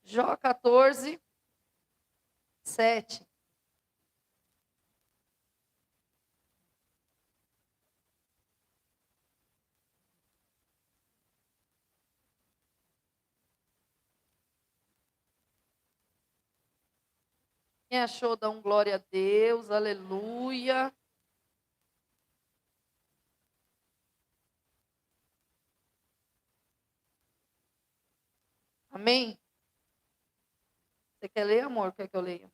Jó 14, 7. Quem achou, dá um glória a Deus, aleluia. Amém? Você quer ler, amor? Quer que eu leia?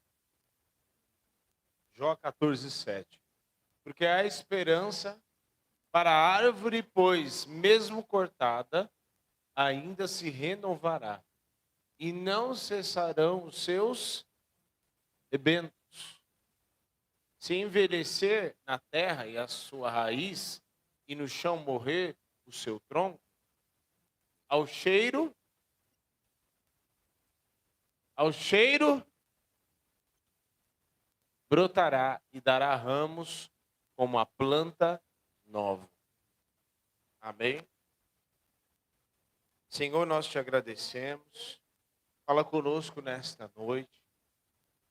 Jó 14, 7. Porque há esperança para a árvore, pois, mesmo cortada, ainda se renovará, e não cessarão os seus rebentos. Se envelhecer na terra e a sua raiz, e no chão morrer o seu tronco, ao cheiro, brotará e dará ramos como a planta nova. Amém? Senhor, nós te agradecemos. Fala conosco nesta noite,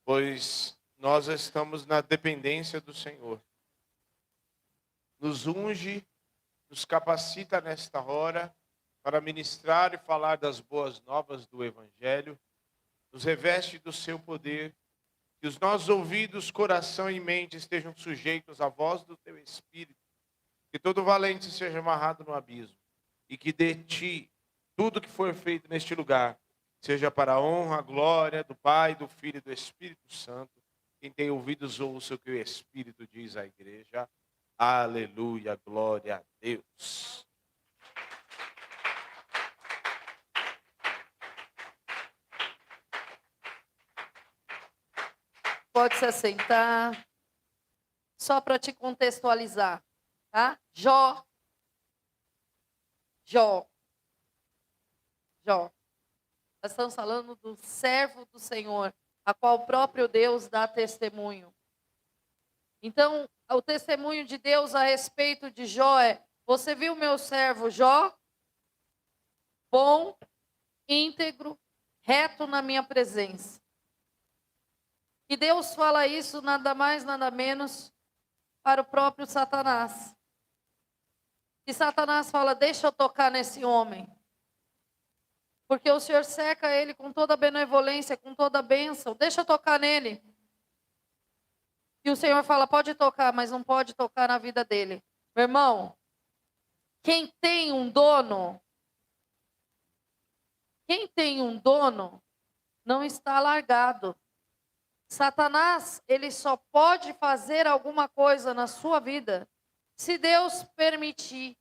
pois nós estamos na dependência do Senhor. Nos unge, nos capacita nesta hora para ministrar e falar das boas novas do Evangelho. Nos reveste do seu poder, que os nossos ouvidos, coração e mente estejam sujeitos à voz do teu Espírito. Que todo valente seja amarrado no abismo. E que de ti, tudo que for feito neste lugar, seja para a honra, a glória do Pai, do Filho e do Espírito Santo. Quem tem ouvidos, ouça o que o Espírito diz à igreja. Aleluia, glória a Deus. Pode se assentar. Só para te contextualizar, tá? Jó. Nós estamos falando do servo do Senhor, a qual o próprio Deus dá testemunho. Então, o testemunho de Deus a respeito de Jó é: você viu meu servo Jó? Bom, íntegro, reto na minha presença. E Deus fala isso nada mais, nada menos para o próprio Satanás. E Satanás fala: deixa eu tocar nesse homem. Porque o Senhor cerca ele com toda a benevolência, com toda a bênção. Deixa eu tocar nele. E o Senhor fala: pode tocar, mas não pode tocar na vida dele. Meu irmão, quem tem um dono não está largado. Satanás, ele só pode fazer alguma coisa na sua vida se Deus permitir.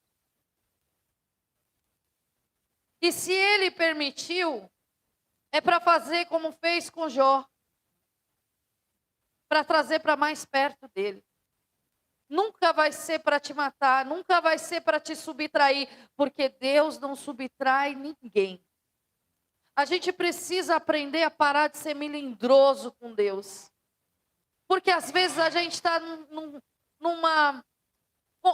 E se ele permitiu, é para fazer como fez com Jó. Para trazer para mais perto dele. Nunca vai ser para te matar, nunca vai ser para te subtrair, porque Deus não subtrai ninguém. A gente precisa aprender a parar de ser melindroso com Deus. Porque às vezes a gente está numa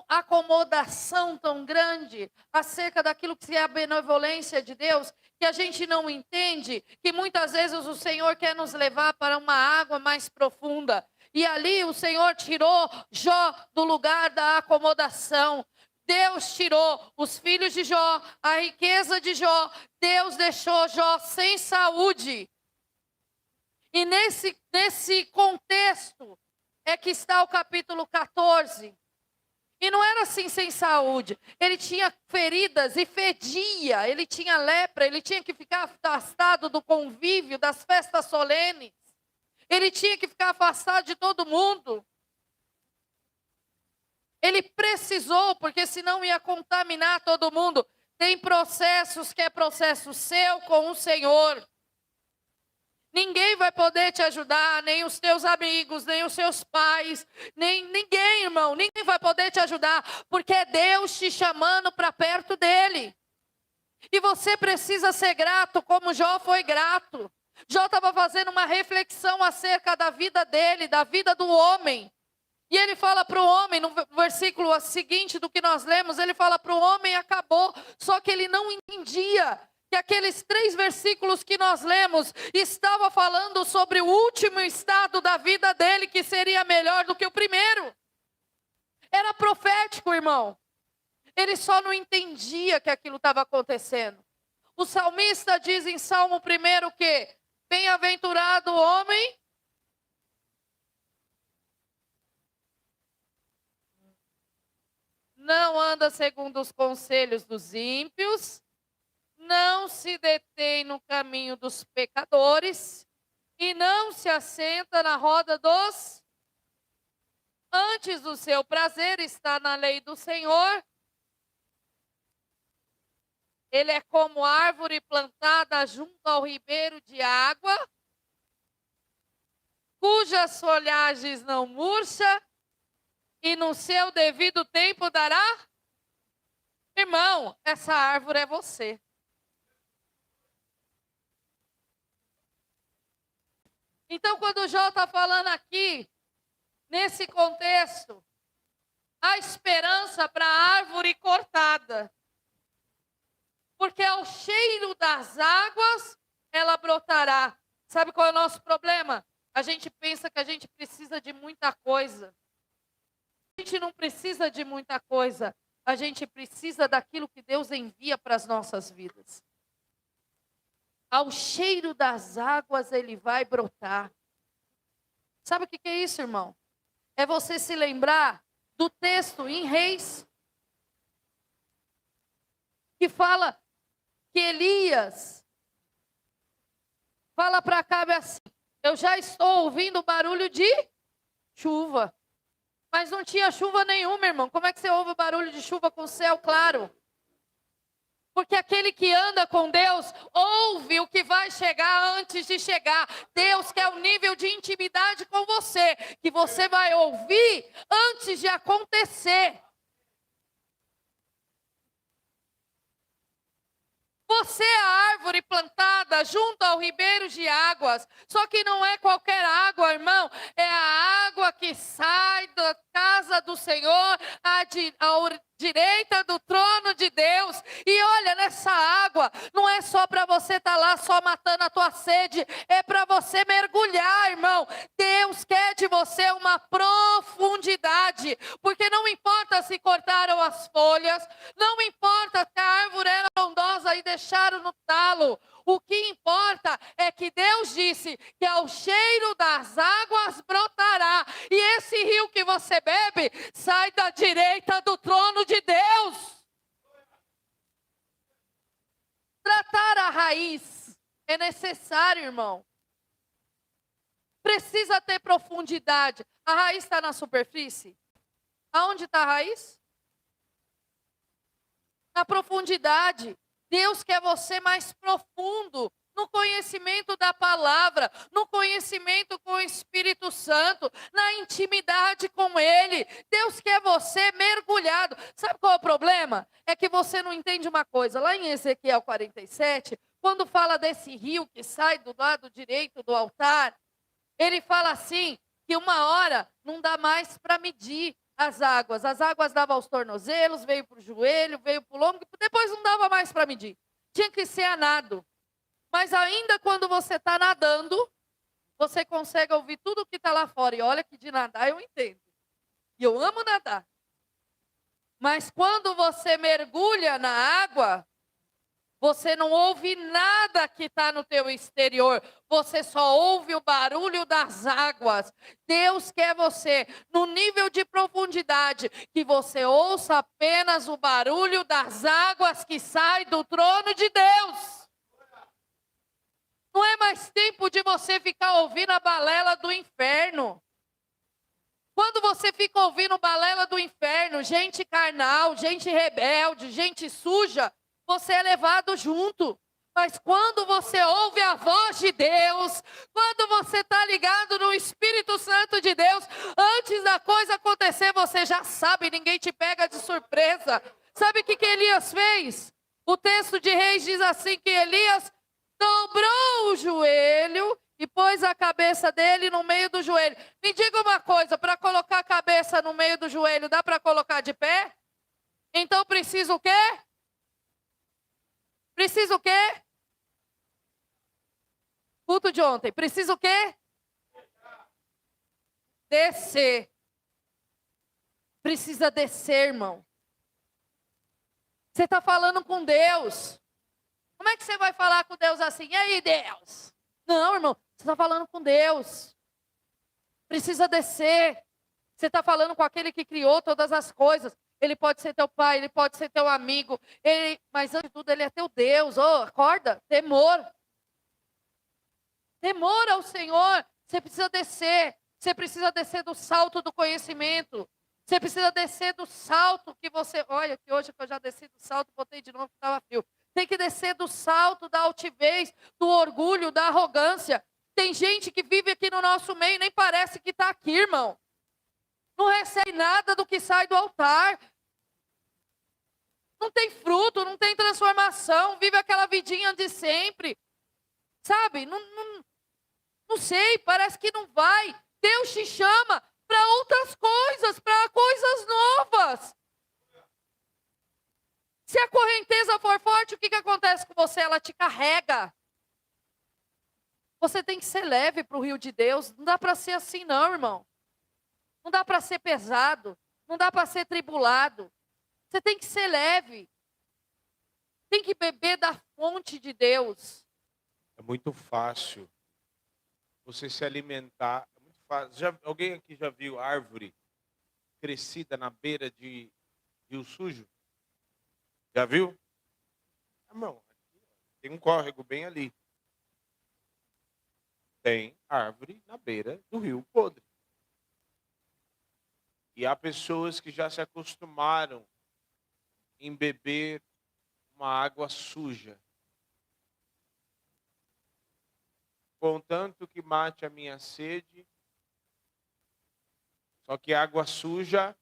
acomodação tão grande acerca daquilo que é a benevolência de Deus, que a gente não entende que muitas vezes o Senhor quer nos levar para uma água mais profunda. E ali o Senhor tirou Jó do lugar da acomodação. Deus tirou os filhos de Jó, a riqueza de Jó. Deus deixou Jó sem saúde. E nesse contexto é que está o capítulo 14. E não era assim sem saúde. Ele tinha feridas e fedia. Ele tinha lepra. Ele tinha que ficar afastado do convívio, das festas solenes. Ele tinha que ficar afastado de todo mundo. Ele precisou, porque senão ia contaminar todo mundo. Tem processos que é processo seu com o Senhor. Ninguém vai poder te ajudar, nem os teus amigos, nem os seus pais, nem ninguém, irmão. Ninguém vai poder te ajudar, porque é Deus te chamando para perto dele. E você precisa ser grato, como Jó foi grato. Jó estava fazendo uma reflexão acerca da vida dele, da vida do homem. E ele fala para o homem, no versículo seguinte do que nós lemos, ele fala para o homem: acabou. Só que ele não entendia que aqueles 3 versículos que nós lemos estavam falando sobre o último estado da vida dele, que seria melhor do que o primeiro. Era profético, irmão. Ele só não entendia que aquilo estava acontecendo. O salmista diz em Salmo 1 que bem-aventurado o homem não anda segundo os conselhos dos ímpios, não se detém no caminho dos pecadores e não se assenta na roda dos... Antes do seu prazer está na lei do Senhor. Ele é como árvore plantada junto ao ribeiro de água, cujas folhagens não murcha, e no seu devido tempo dará... Irmão, essa árvore é você. Então, quando o Jó está falando aqui, nesse contexto, há esperança para a árvore cortada. Porque ao cheiro das águas, ela brotará. Sabe qual é o nosso problema? A gente pensa que a gente precisa de muita coisa. A gente não precisa de muita coisa. A gente precisa daquilo que Deus envia para as nossas vidas. Ao cheiro das águas, ele vai brotar. Sabe o que é isso, irmão? É você se lembrar do texto em Reis, que fala que Elias fala para Acabe assim: eu já estou ouvindo barulho de chuva. Mas não tinha chuva nenhuma, irmão. Como é que você ouve o barulho de chuva com o céu claro? Porque aquele que anda com Deus ouve o que vai chegar antes de chegar. Deus quer um nível de intimidade com você, que você vai ouvir antes de acontecer. Você é a árvore plantada junto ao ribeiro de águas. Só que não é qualquer água, irmão. É a água que sai da casa do Senhor, à direita do trono de Deus. E olha, nessa água, não é só para você estar lá só matando a tua sede. É para você mergulhar, irmão. Deus quer de você uma profundidade. Porque não importa se cortaram as folhas. Não importa se a árvore era frondosa e deixaram no talo. O que importa é que Deus disse que ao cheiro das águas brotará. E esse rio que você bebe sai da direita do trono de Deus. Tratar a raiz é necessário, irmão. Precisa ter profundidade. A raiz está na superfície? Aonde está a raiz? Na profundidade. Deus quer você mais profundo no conhecimento da palavra, no conhecimento com o Espírito Santo, na intimidade com Ele. Deus quer você mergulhado. Sabe qual é o problema? É que você não entende uma coisa. Lá em Ezequiel 47, quando fala desse rio que sai do lado direito do altar, ele fala assim, que uma hora não dá mais para medir as águas davam aos tornozelos, veio para o joelho, veio para o lombo, depois não dava mais para medir. Tinha que ser a nado. Mas ainda quando você está nadando, você consegue ouvir tudo que está lá fora. E olha que de nadar eu entendo. E eu amo nadar. Mas quando você mergulha na água, você não ouve nada que está no teu exterior. Você só ouve o barulho das águas. Deus quer você no nível de profundidade que você ouça apenas o barulho das águas que sai do trono de Deus. Não é mais tempo de você ficar ouvindo a balela do inferno. Quando você fica ouvindo balela do inferno, gente carnal, gente rebelde, gente suja, você é levado junto. Mas quando você ouve a voz de Deus, quando você está ligado no Espírito Santo de Deus, antes da coisa acontecer, você já sabe, ninguém te pega de surpresa. Sabe o que Elias fez? O texto de Reis diz assim, que Elias dobrou o joelho e pôs a cabeça dele no meio do joelho. Me diga uma coisa, para colocar a cabeça no meio do joelho, dá para colocar de pé? Então precisa o quê? Precisa o quê? Culto de ontem. Precisa o quê? Descer. Precisa descer, irmão. Você está falando com Deus. Como é que você vai falar com Deus assim? E aí, Deus? Não, irmão. Você está falando com Deus. Precisa descer. Você está falando com aquele que criou todas as coisas. Ele pode ser teu pai, ele pode ser teu amigo. Mas antes de tudo, ele é teu Deus. Oh, acorda. Temor. Temor ao Senhor. Você precisa descer. Você precisa descer do salto do conhecimento. Você precisa descer do salto que você... Olha, que hoje que eu já desci do salto, botei de novo que estava frio. Tem que descer do salto da altivez, do orgulho, da arrogância. Tem gente que vive aqui no nosso meio e nem parece que está aqui, irmão. Não recebe nada do que sai do altar. Não tem fruto, não tem transformação. Vive aquela vidinha de sempre. Sabe? Não sei, parece que não vai. Deus te chama para outras coisas, para coisas novas. Se a correnteza for forte, o que acontece com você? Ela te carrega. Você tem que ser leve para o rio de Deus. Não dá para ser assim não, irmão. Não dá para ser pesado. Não dá para ser tribulado. Você tem que ser leve. Tem que beber da fonte de Deus. É muito fácil você se alimentar. É muito fácil. Alguém aqui já viu árvore crescida na beira de rio sujo? Já viu? Irmão, tem um córrego bem ali. Tem árvore na beira do rio podre. E há pessoas que já se acostumaram em beber uma água suja. Contanto que mate a minha sede. Só que a água suja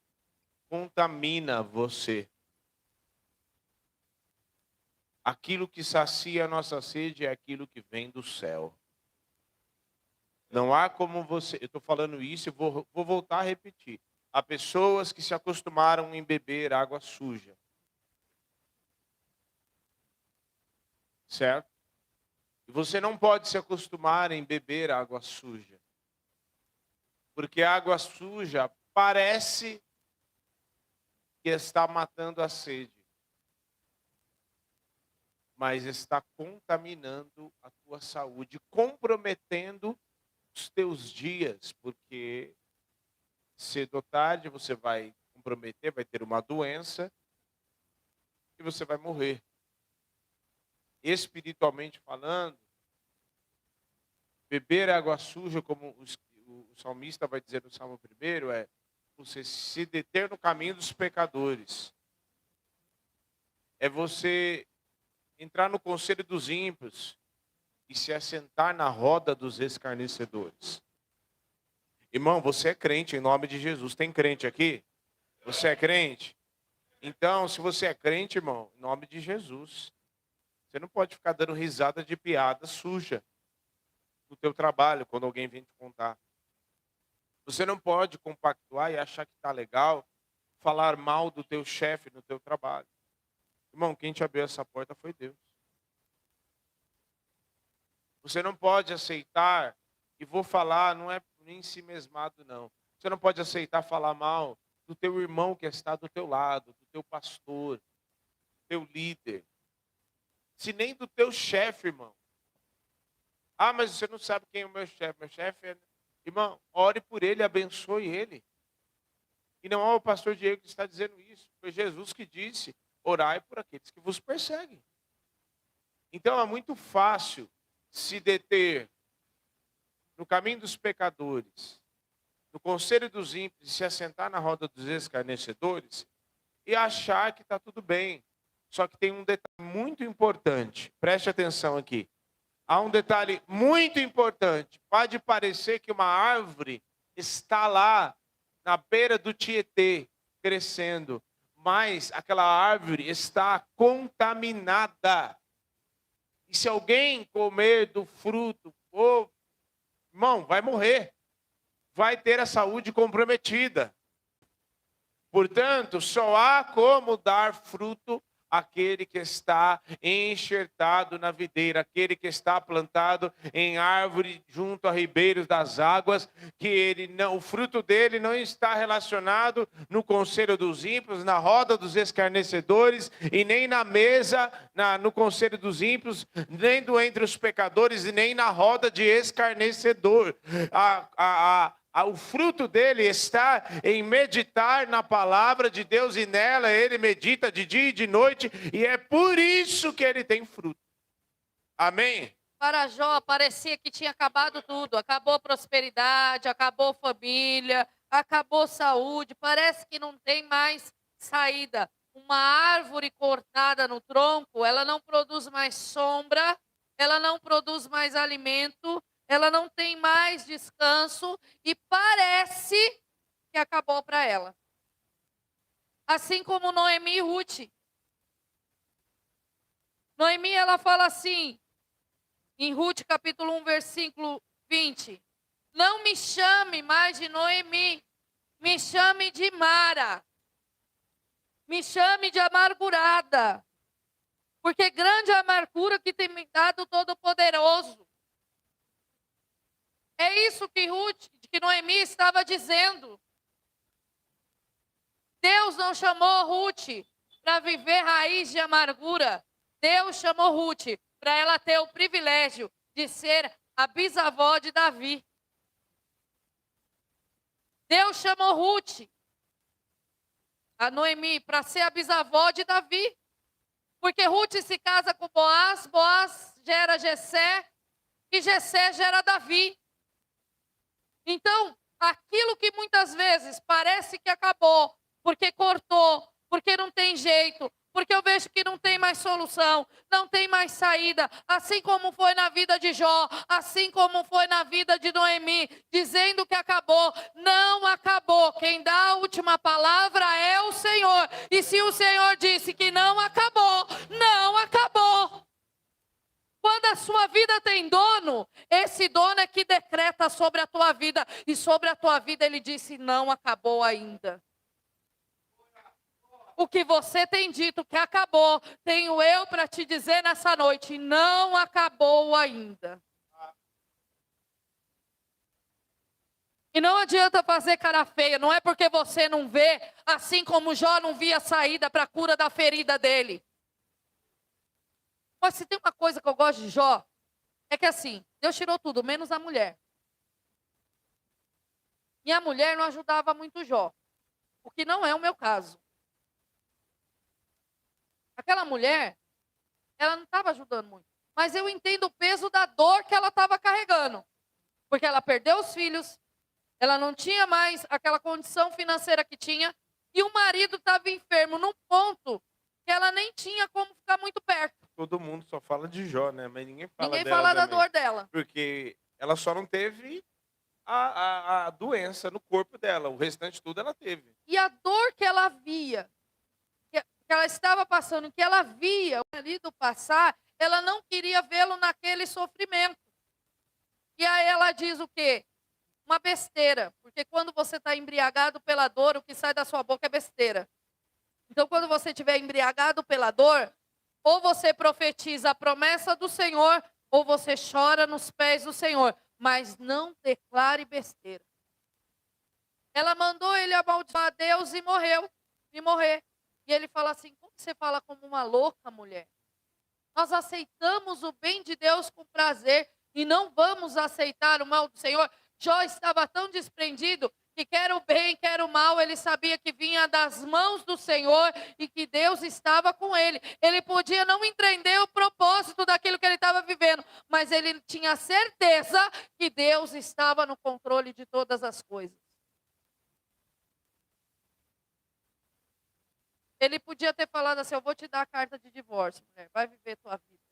contamina você. Aquilo que sacia a nossa sede é aquilo que vem do céu. Não há como você... Eu estou falando isso e vou voltar a repetir. Há pessoas que se acostumaram em beber água suja. Certo? E você não pode se acostumar em beber água suja. Porque a água suja parece que está matando a sede. Mas está contaminando a tua saúde, comprometendo os teus dias, porque cedo ou tarde você vai comprometer, vai ter uma doença e você vai morrer. Espiritualmente falando, beber água suja, como o salmista vai dizer no Salmo 1, é você se deter no caminho dos pecadores. É você entrar no conselho dos ímpios e se assentar na roda dos escarnecedores. Irmão, você é crente em nome de Jesus. Tem crente aqui? Você é crente? Então, se você é crente, irmão, em nome de Jesus, você não pode ficar dando risada de piada suja no teu trabalho, quando alguém vem te contar. Você não pode compactuar e achar que está legal falar mal do teu chefe no teu trabalho. Irmão, quem te abriu essa porta foi Deus. Você não pode aceitar, e vou falar, não é nem si mesmado não. Você não pode aceitar falar mal do teu irmão que está do teu lado, do teu pastor, do teu líder. Se nem do teu chefe, irmão. Ah, mas você não sabe quem é o meu chefe. Meu chefe é... Irmão, ore por ele, abençoe ele. E não é o pastor Diego que está dizendo isso. Foi Jesus que disse, orai por aqueles que vos perseguem. Então é muito fácil se deter no caminho dos pecadores, no conselho dos ímpios, e se assentar na roda dos escarnecedores e achar que está tudo bem. Só que tem um detalhe muito importante. Preste atenção aqui. Há um detalhe muito importante. Pode parecer que uma árvore está lá na beira do Tietê, crescendo, mas aquela árvore está contaminada. E se alguém comer do fruto, irmão, vai morrer. Vai ter a saúde comprometida. Portanto, só há como dar fruto aquele que está enxertado na videira, aquele que está plantado em árvore junto a ribeiros das águas, que ele não, o fruto dele não está relacionado no conselho dos ímpios, na roda dos escarnecedores, e nem na mesa, no conselho dos ímpios, nem do entre os pecadores, e nem na roda de escarnecedor. O fruto dele está em meditar na palavra de Deus, e nela ele medita de dia e de noite, e é por isso que ele tem fruto. Amém? Para Jó, parecia que tinha acabado tudo. Acabou a prosperidade, acabou a família, acabou saúde. Parece que não tem mais saída. Uma árvore cortada no tronco, ela não produz mais sombra, ela não produz mais alimento, ela não tem mais descanso e parece que acabou para ela. Assim como Noemi e Ruth. Noemi, ela fala assim, em Ruth capítulo 1, versículo 20. Não me chame mais de Noemi, me chame de Mara. Me chame de amargurada. Porque grande é a amargura que tem me dado o Todo-Poderoso. É isso que Noemi estava dizendo. Deus não chamou Ruth para viver raiz de amargura. Deus chamou Ruth para ela ter o privilégio de ser a bisavó de Davi. Deus chamou Ruth, a Noemi, para ser a bisavó de Davi. Porque Ruth se casa com Boaz, Boaz gera Jessé, e Jessé gera Davi. Então, aquilo que muitas vezes parece que acabou, porque cortou, porque não tem jeito, porque eu vejo que não tem mais solução, não tem mais saída, assim como foi na vida de Jó, assim como foi na vida de Noemi, dizendo que acabou, não acabou. Quem dá a última palavra é o Senhor, e se o Senhor disse que não acabou, não acabou. Quando a sua vida tem dono, esse dono é que decreta sobre a tua vida. E sobre a tua vida ele disse, não acabou ainda. O que você tem dito que acabou, tenho eu para te dizer nessa noite, não acabou ainda. E não adianta fazer cara feia, não é porque você não vê, assim como Jó não via saída para a cura da ferida dele. Mas se tem uma coisa que eu gosto de Jó, é que assim, Deus tirou tudo, menos a mulher. E a mulher não ajudava muito Jó, o que não é o meu caso. Aquela mulher, ela não estava ajudando muito. Mas eu entendo o peso da dor que ela estava carregando. Porque ela perdeu os filhos, ela não tinha mais aquela condição financeira que tinha, e o marido estava enfermo num ponto que ela nem tinha como ficar muito perto. Todo mundo só fala de Jó, né? Mas ninguém fala Ninguém dela fala da também. dor dela. Porque ela só não teve a doença no corpo dela. O restante tudo ela teve. E a dor que ela via, que ela estava passando, que ela via o marido passar, ela não queria vê-lo naquele sofrimento. E aí ela diz o quê? Uma besteira. Porque quando você está embriagado pela dor, o que sai da sua boca é besteira. Então, quando você estiver embriagado pela dor, ou você profetiza a promessa do Senhor, ou você chora nos pés do Senhor. Mas não declare besteira. Ela mandou ele amaldiçoar a Deus e morreu. E morrer. E ele fala assim, como você fala como uma louca mulher? Nós aceitamos o bem de Deus com prazer e não vamos aceitar o mal do Senhor. Jó estava tão desprendido que quer o bem, quer o mal, ele sabia que vinha das mãos do Senhor e que Deus estava com ele. Ele podia não entender o propósito daquilo que ele estava vivendo, mas ele tinha certeza que Deus estava no controle de todas as coisas. Ele podia ter falado assim, eu vou te dar a carta de divórcio, mulher, vai viver tua vida.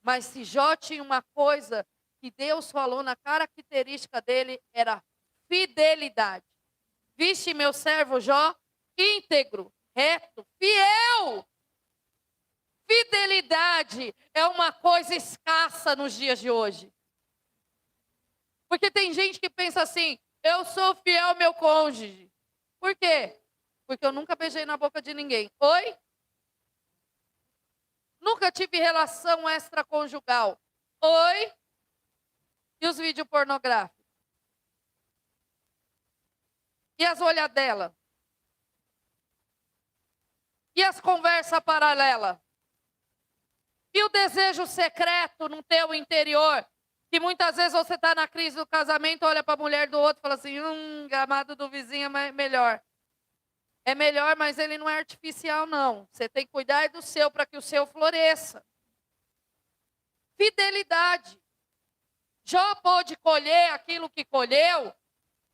Mas se Jó tinha uma coisa que Deus falou na característica dele, era fidelidade. Viste meu servo Jó? Íntegro, reto, fiel. Fidelidade é uma coisa escassa nos dias de hoje. Porque tem gente que pensa assim, eu sou fiel ao meu cônjuge. Por quê? Porque eu nunca beijei na boca de ninguém. Oi? Nunca tive relação extraconjugal. Oi? E os vídeos pornográficos? E as olhadelas? E as conversas paralelas? E o desejo secreto no teu interior? Que muitas vezes você está na crise do casamento, olha para a mulher do outro e fala assim, amado do vizinho é melhor. É melhor, mas ele não é artificial, não. Você tem que cuidar do seu para que o seu floresça. Fidelidade. Jó pôde colher aquilo que colheu,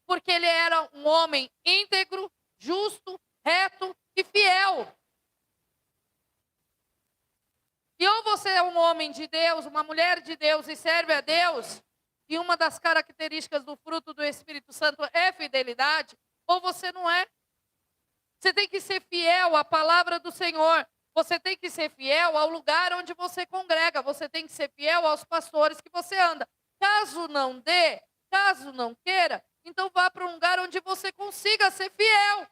porque ele era um homem íntegro, justo, reto e fiel. E ou você é um homem de Deus, uma mulher de Deus e serve a Deus, e uma das características do fruto do Espírito Santo é fidelidade, ou você não é. Você tem que ser fiel à palavra do Senhor. Você tem que ser fiel ao lugar onde você congrega. Você tem que ser fiel aos pastores que você anda. Caso não dê, caso não queira, então vá para um lugar onde você consiga ser fiel.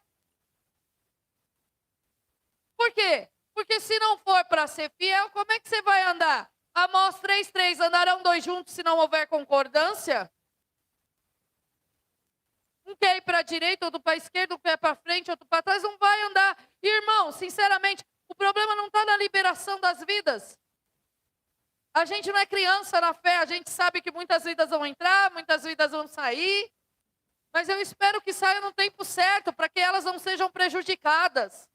Por quê? Porque se não for para ser fiel, como é que você vai andar? Amós 3:3, andarão dois juntos se não houver concordância? Um quer ir para a direita, outro para a esquerda, um pé para frente, outro para trás, não vai andar. Irmão, sinceramente, o problema não está na liberação das vidas. A gente não é criança na fé, a gente sabe que muitas vidas vão entrar, muitas vidas vão sair. Mas eu espero que saia no tempo certo, para que elas não sejam prejudicadas.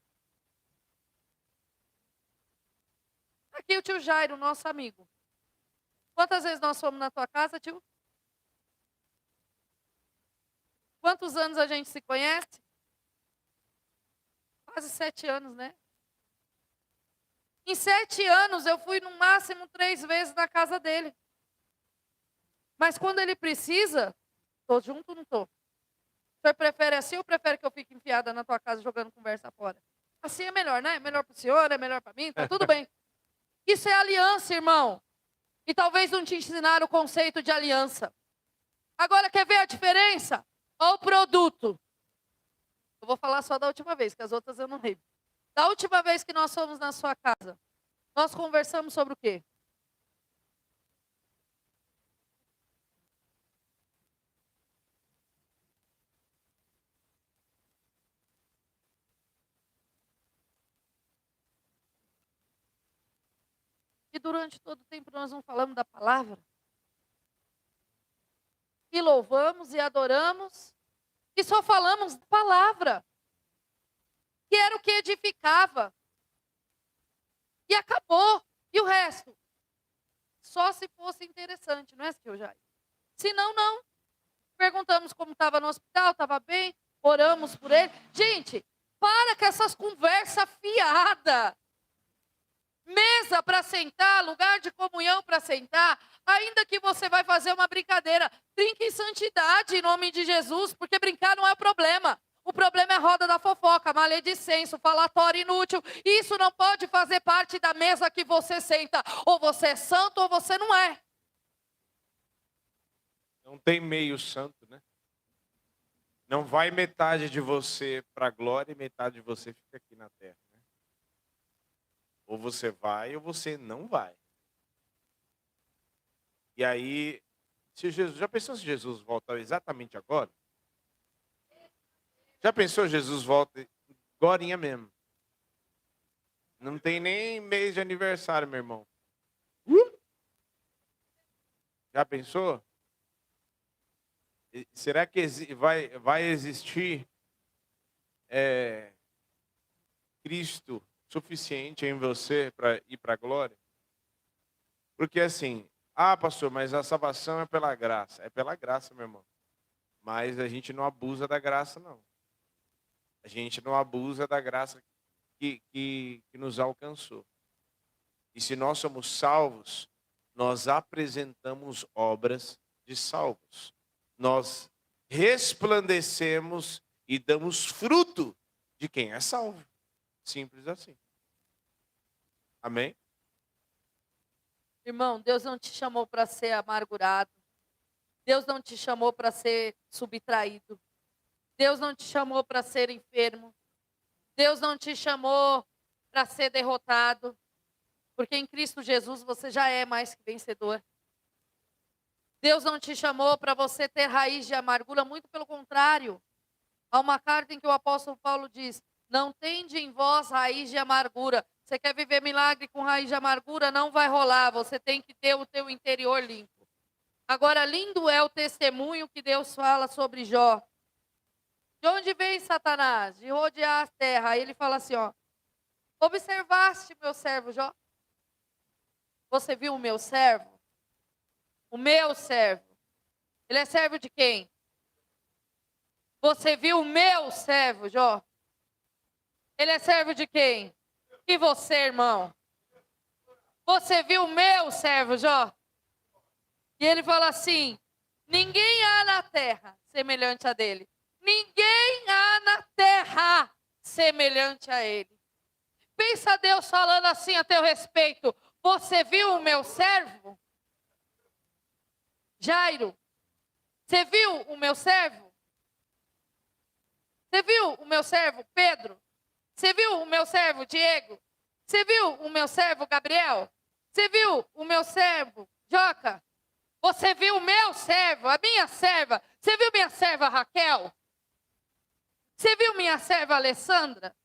Aqui o tio Jairo, nosso amigo. Quantas vezes nós fomos na tua casa, tio? Quantos anos a gente se conhece? Quase 7 anos, né? Em 7 anos eu fui no máximo 3 vezes na casa dele. Mas quando ele precisa, estou junto ou não estou? O senhor prefere assim ou prefere que eu fique enfiada na tua casa jogando conversa fora? Assim é melhor, né? É melhor para o senhor, é melhor para mim, tá tudo bem. Isso é aliança, irmão. E talvez não te ensinaram o conceito de aliança. Agora, quer ver a diferença? Olha o produto. Eu vou falar só da última vez, que as outras eu não lembro. Da última vez que nós fomos na sua casa, nós conversamos sobre o quê? E durante todo o tempo nós não falamos da palavra? E louvamos e adoramos, e só falamos da palavra, que era o que edificava. E acabou. E o resto? Só se fosse interessante, não é, seu Jair? Se não, não. Perguntamos como estava no hospital, estava bem, oramos por ele. Gente, para com essas conversas fiadas. Mesa para sentar, lugar de comunhão para sentar, ainda que você vai fazer uma brincadeira, brinque em santidade em nome de Jesus, porque brincar não é o problema. O problema é a roda da fofoca, maledicência, falatório inútil. Isso não pode fazer parte da mesa que você senta. Ou você é santo ou você não é. Não tem meio santo, né? Não vai metade de você para a glória e metade de você fica aqui na terra. Né? Ou você vai ou você não vai. E aí, se Jesus, já pensou se Jesus volta exatamente agora? Já pensou Jesus volta agorinha mesmo? Não tem nem mês de aniversário, meu irmão. Já pensou? Será que vai existir Cristo suficiente em você para ir para a glória? Porque assim, pastor, mas a salvação é pela graça. É pela graça, meu irmão. Mas a gente não abusa da graça, não. A gente não abusa da graça que nos alcançou. E se nós somos salvos, nós apresentamos obras de salvos. Nós resplandecemos e damos fruto de quem é salvo. Simples assim. Amém? Irmão, Deus não te chamou para ser amargurado. Deus não te chamou para ser subtraído. Deus não te chamou para ser enfermo. Deus não te chamou para ser derrotado. Porque em Cristo Jesus você já é mais que vencedor. Deus não te chamou para você ter raiz de amargura, muito pelo contrário. Há uma carta em que o apóstolo Paulo diz: não tende em vós raiz de amargura. Você quer viver milagre com raiz de amargura? Não vai rolar, você tem que ter o teu interior limpo. Agora, lindo é o testemunho que Deus fala sobre Jó. De onde vem Satanás? De rodear a terra. Aí ele fala assim, ó: observaste meu servo Jó? Você viu o meu servo? O meu servo. Ele é servo de quem? Você viu o meu servo Jó? Ele é servo de quem? E você, irmão? Você viu o meu servo Jó? E ele fala assim: ninguém há na terra semelhante a dele. Ninguém há na terra semelhante a ele. Pensa Deus falando assim a teu respeito: você viu o meu servo? Jairo, você viu o meu servo? Você viu o meu servo Pedro? Você viu o meu servo Diego? Você viu o meu servo Gabriel? Você viu o meu servo Joca? Você viu o meu servo, a minha serva? Você viu minha serva Raquel? Você viu minha serva Alessandra?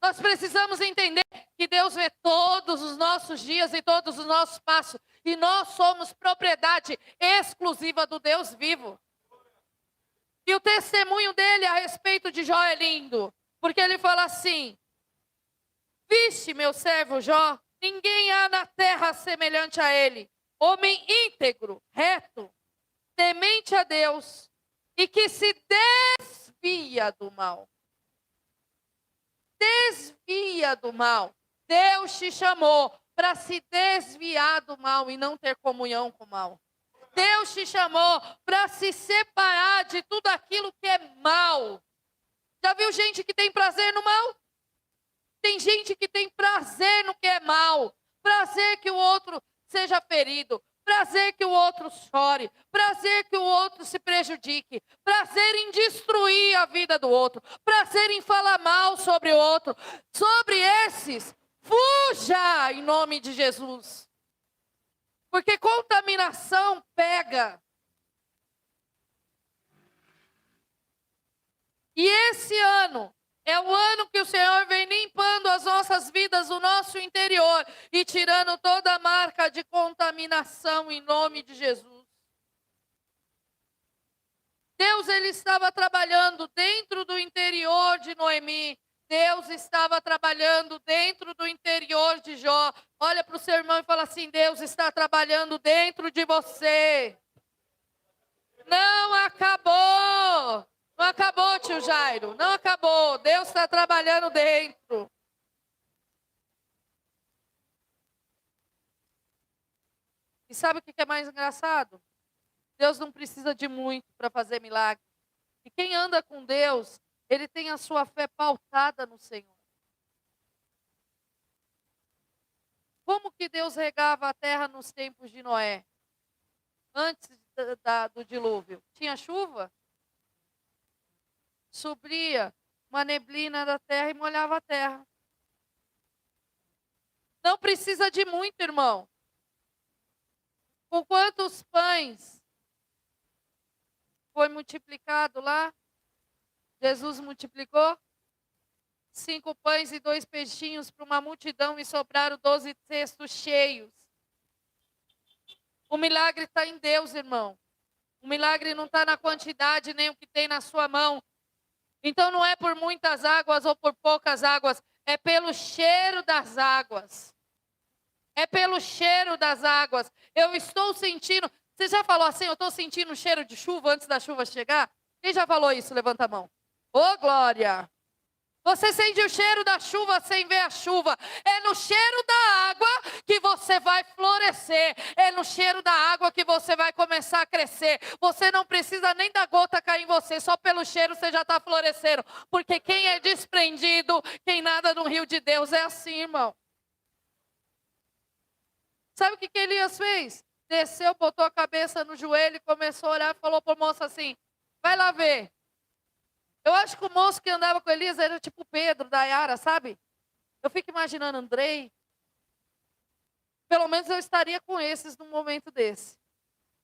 Nós precisamos entender que Deus vê todos os nossos dias e todos os nossos passos. E nós somos propriedade exclusiva do Deus vivo. E o testemunho dele a respeito de Jó é lindo. Porque ele fala assim: viste meu servo Jó? Ninguém há na terra semelhante a ele. Homem íntegro, reto, temente a Deus e que se desvia do mal. Desvia do mal. Deus te chamou para se desviar do mal e não ter comunhão com o mal. Deus te chamou para se separar de tudo aquilo que é mal. Já viu gente que tem prazer no mal? Tem gente que tem prazer no que é mal. Prazer que o outro seja ferido, prazer que o outro chore, prazer que o outro se prejudique, prazer em destruir a vida do outro, prazer em falar mal sobre o outro. Sobre esses, fuja em nome de Jesus. Porque contaminação pega. E esse ano é o ano que o Senhor vem limpando as nossas vidas, o nosso interior, e tirando toda a marca de contaminação em nome de Jesus. Deus, ele estava trabalhando dentro do interior de Noemi. Deus estava trabalhando dentro do interior de Jó. Olha para o seu irmão e fala assim: Deus está trabalhando dentro de você. Não acabou. Não acabou, tio Jairo. Não acabou. Deus está trabalhando dentro. E sabe o que é mais engraçado? Deus não precisa de muito para fazer milagre. E quem anda com Deus, ele tem a sua fé pautada no Senhor. Como que Deus regava a terra nos tempos de Noé? Antes do dilúvio. Tinha chuva? Subia uma neblina da terra e molhava a terra. Não precisa de muito, irmão. Com quantos pães foi multiplicado lá? Jesus multiplicou 5 pães e 2 peixinhos para uma multidão e sobraram 12 cestos cheios. O milagre está em Deus, irmão. O milagre não está na quantidade nem o que tem na sua mão. Então não é por muitas águas ou por poucas águas, é pelo cheiro das águas. É pelo cheiro das águas. Eu estou sentindo. Você já falou assim: eu estou sentindo o cheiro de chuva antes da chuva chegar? Quem já falou isso? Levanta a mão. Ô, glória! Você sente o cheiro da chuva sem ver a chuva. É no cheiro da água que você vai florescer. É no cheiro da água que você vai começar a crescer. Você não precisa nem da gota cair em você. Só pelo cheiro você já está florescendo. Porque quem é desprendido, quem nada no rio de Deus é assim, irmão. Sabe o que Elias fez? Desceu, botou a cabeça no joelho, começou a orar, falou para o moço assim: vai lá ver. Eu acho que o moço que andava com Elias era tipo Pedro, da Yara, sabe? Eu fico imaginando Andrei, Pelo menos eu estaria com esses num momento desse.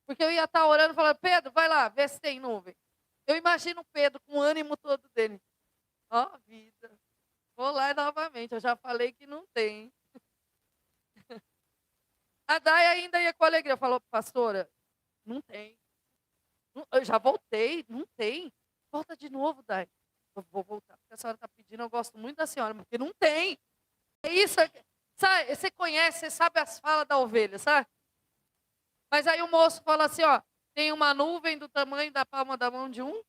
Porque eu ia estar orando e falando, Pedro, vai lá, vê se tem nuvem. Eu imagino o Pedro com o ânimo todo dele. Ó, vida. Vou lá novamente, eu já falei que não tem. A Dai ainda ia com alegria. Falou, pastora, não tem. Eu já voltei, não tem. Volta de novo, Dai. Eu vou voltar, porque a senhora está pedindo, eu gosto muito da senhora, porque não tem. É isso, sabe, você conhece, você sabe as falas da ovelha, sabe? Mas aí o moço fala assim, ó, tem uma nuvem do tamanho da palma da mão de um.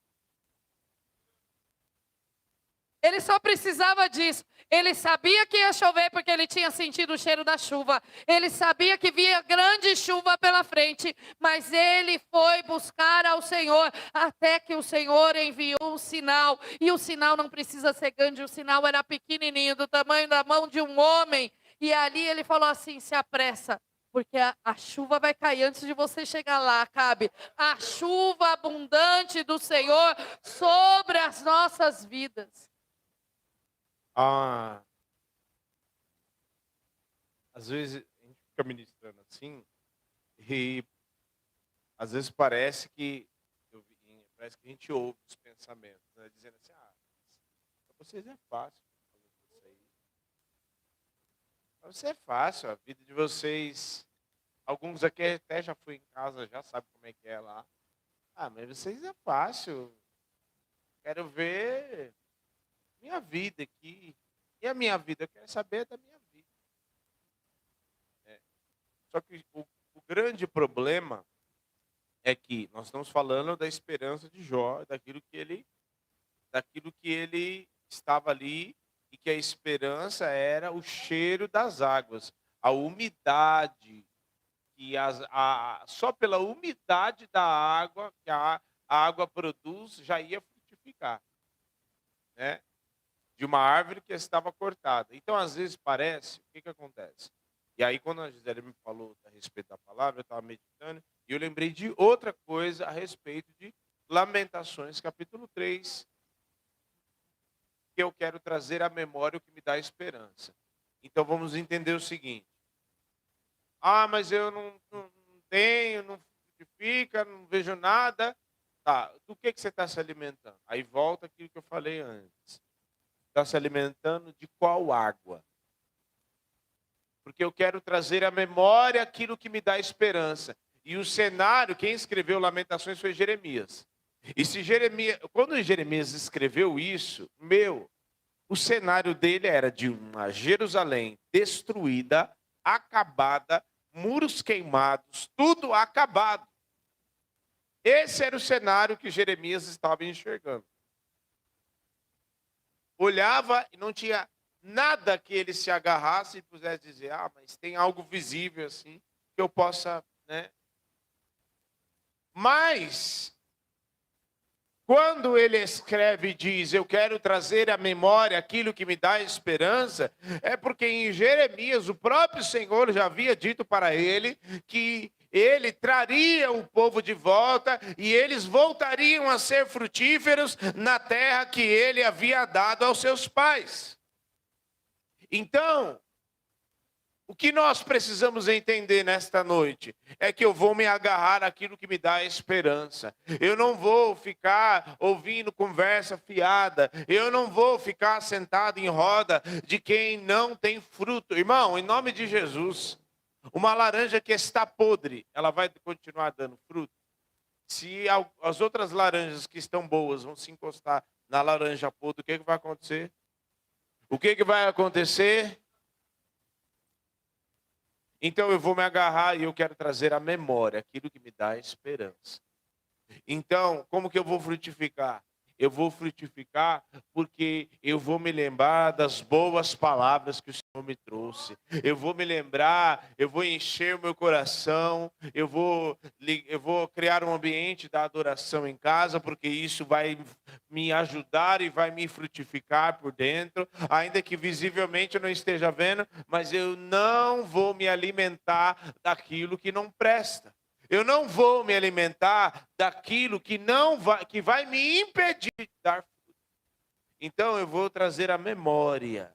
Ele só precisava disso. Ele sabia que ia chover porque ele tinha sentido o cheiro da chuva. Ele sabia que via grande chuva pela frente, mas ele foi buscar ao Senhor até que o Senhor enviou um sinal. E o sinal não precisa ser grande, o sinal era pequenininho, do tamanho da mão de um homem. E ali ele falou assim, se apressa, porque a chuva vai cair antes de você chegar lá, Acabe. A chuva abundante do Senhor sobre as nossas vidas. Ah, às vezes a gente fica ministrando assim e às vezes parece que a gente ouve os pensamentos, né, dizendo assim, para vocês é fácil fazer isso aí. Para você é fácil, a vida de vocês. Alguns aqui até já fui em casa, já sabe como é que é lá. Mas vocês é fácil. Quero ver minha vida aqui. E a minha vida? Eu quero saber da minha vida. Só que o grande problema é que nós estamos falando da esperança de Jó, daquilo que ele estava ali, e que a esperança era o cheiro das águas, a umidade, que só pela umidade da água que a água produz já ia frutificar, né? De uma árvore que estava cortada. Então, às vezes parece, o que acontece? E aí, quando a Gisele me falou a respeito da palavra, eu estava meditando, e eu lembrei de outra coisa a respeito de Lamentações, capítulo 3, que eu quero trazer à memória o que me dá esperança. Então, vamos entender o seguinte. Mas eu não tenho, não frutifica, não vejo nada. Tá, do que você está se alimentando? Aí volta aquilo que eu falei antes. Está se alimentando de qual água? Porque eu quero trazer à memória aquilo que me dá esperança. E o cenário, quem escreveu Lamentações foi Jeremias. E se quando Jeremias escreveu isso, o cenário dele era de uma Jerusalém destruída, acabada, muros queimados, tudo acabado. Esse era o cenário que Jeremias estava enxergando. Olhava e não tinha nada que ele se agarrasse e pudesse dizer, mas tem algo visível assim, que eu possa, né? Mas, quando ele escreve e diz, eu quero trazer à memória aquilo que me dá esperança, é porque em Jeremias o próprio Senhor já havia dito para ele que ele traria o povo de volta e eles voltariam a ser frutíferos na terra que ele havia dado aos seus pais. Então, o que nós precisamos entender nesta noite é que eu vou me agarrar àquilo que me dá esperança. Eu não vou ficar ouvindo conversa fiada. Eu não vou ficar sentado em roda de quem não tem fruto. Irmão, em nome de Jesus, uma laranja que está podre, ela vai continuar dando fruto? Se as outras laranjas que estão boas vão se encostar na laranja podre, o que vai acontecer? O que vai acontecer? Então eu vou me agarrar e eu quero trazer à memória aquilo que me dá esperança. Então, como que eu vou frutificar? Eu vou frutificar porque eu vou me lembrar das boas palavras que o Senhor me trouxe. Eu vou me lembrar, eu vou encher o meu coração, eu vou criar um ambiente da adoração em casa, porque isso vai me ajudar e vai me frutificar por dentro, ainda que visivelmente eu não esteja vendo, mas eu não vou me alimentar daquilo que não presta. Eu não vou me alimentar daquilo que vai me impedir de dar fruto. Então eu vou trazer à memória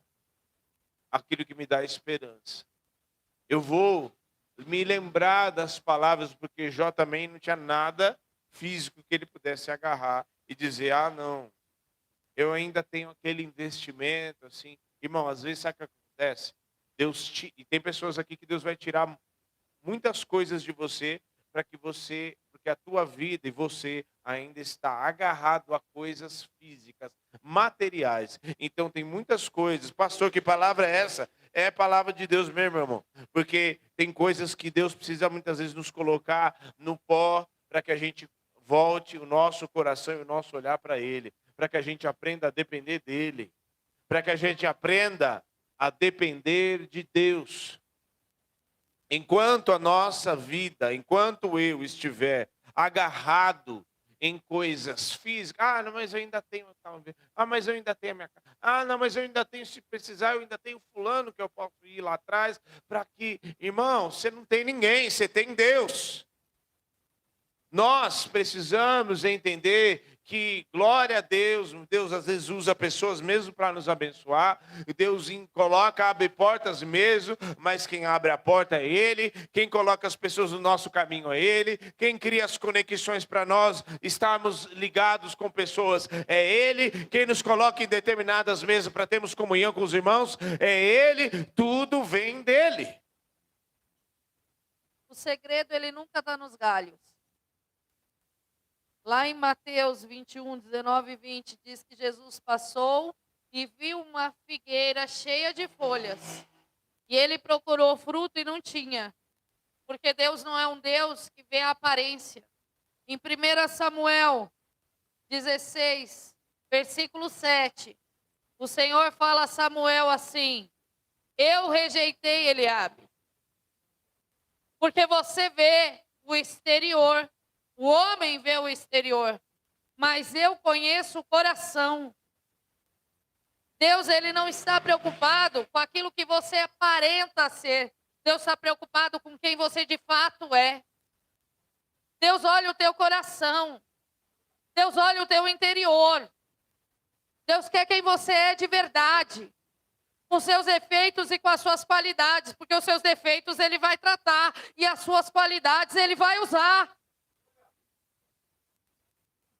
aquilo que me dá esperança. Eu vou me lembrar das palavras, porque Jó também não tinha nada físico que ele pudesse agarrar e dizer, ah, não, eu ainda tenho aquele investimento, assim. Irmão, às vezes sabe o que acontece? E tem pessoas aqui que Deus vai tirar muitas coisas de você porque a tua vida e você ainda está agarrado a coisas físicas, materiais. Então tem muitas coisas. Pastor, que palavra é essa? É a palavra de Deus mesmo, meu irmão. Porque tem coisas que Deus precisa muitas vezes nos colocar no pó para que a gente volte o nosso coração e o nosso olhar para Ele, para que a gente aprenda a depender dEle, para que a gente aprenda a depender de Deus. Enquanto a nossa vida, enquanto eu estiver agarrado em coisas físicas, ah, não, mas eu ainda tenho tal, ah, mas eu ainda tenho a minha casa, ah, não, mas eu ainda tenho, se precisar, eu ainda tenho fulano que eu posso ir lá atrás, para que, irmão, você não tem ninguém, você tem Deus. Nós precisamos entender que, glória a Deus, Deus às vezes usa pessoas mesmo para nos abençoar, Deus abre portas mesmo, mas quem abre a porta é Ele, quem coloca as pessoas no nosso caminho é Ele, quem cria as conexões para nós estarmos ligados com pessoas é Ele, quem nos coloca em determinadas mesas para termos comunhão com os irmãos é Ele, tudo vem dEle. O segredo, ele nunca está nos galhos. Lá em Mateus 21, 19 e 20, diz que Jesus passou e viu uma figueira cheia de folhas. E ele procurou fruto e não tinha. Porque Deus não é um Deus que vê a aparência. Em 1 Samuel 16, versículo 7, o Senhor fala a Samuel assim: eu rejeitei Eliabe, porque você vê o exterior. O homem vê o exterior, mas eu conheço o coração. Deus, ele não está preocupado com aquilo que você aparenta ser. Deus está preocupado com quem você de fato é. Deus olha o teu coração. Deus olha o teu interior. Deus quer quem você é de verdade, com seus defeitos e com as suas qualidades, porque os seus defeitos ele vai tratar e as suas qualidades ele vai usar.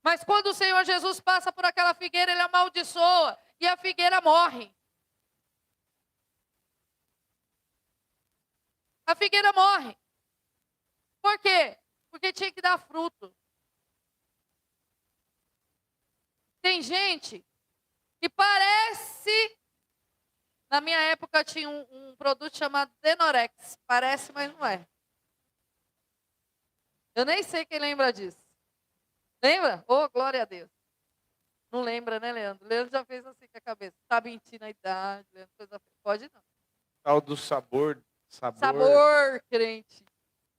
Mas quando o Senhor Jesus passa por aquela figueira, ele amaldiçoa e a figueira morre. A figueira morre. Por quê? Porque tinha que dar fruto. Tem gente que parece... Na minha época tinha um produto chamado Denorex. Parece, mas não é. Eu nem sei quem lembra disso. Lembra? Oh, glória a Deus. Não lembra, né, Leandro? Leandro já fez assim com a cabeça. Tá mentindo a idade, Leandro, coisa feia. Pode não. Tal do sabor. Sabor, crente.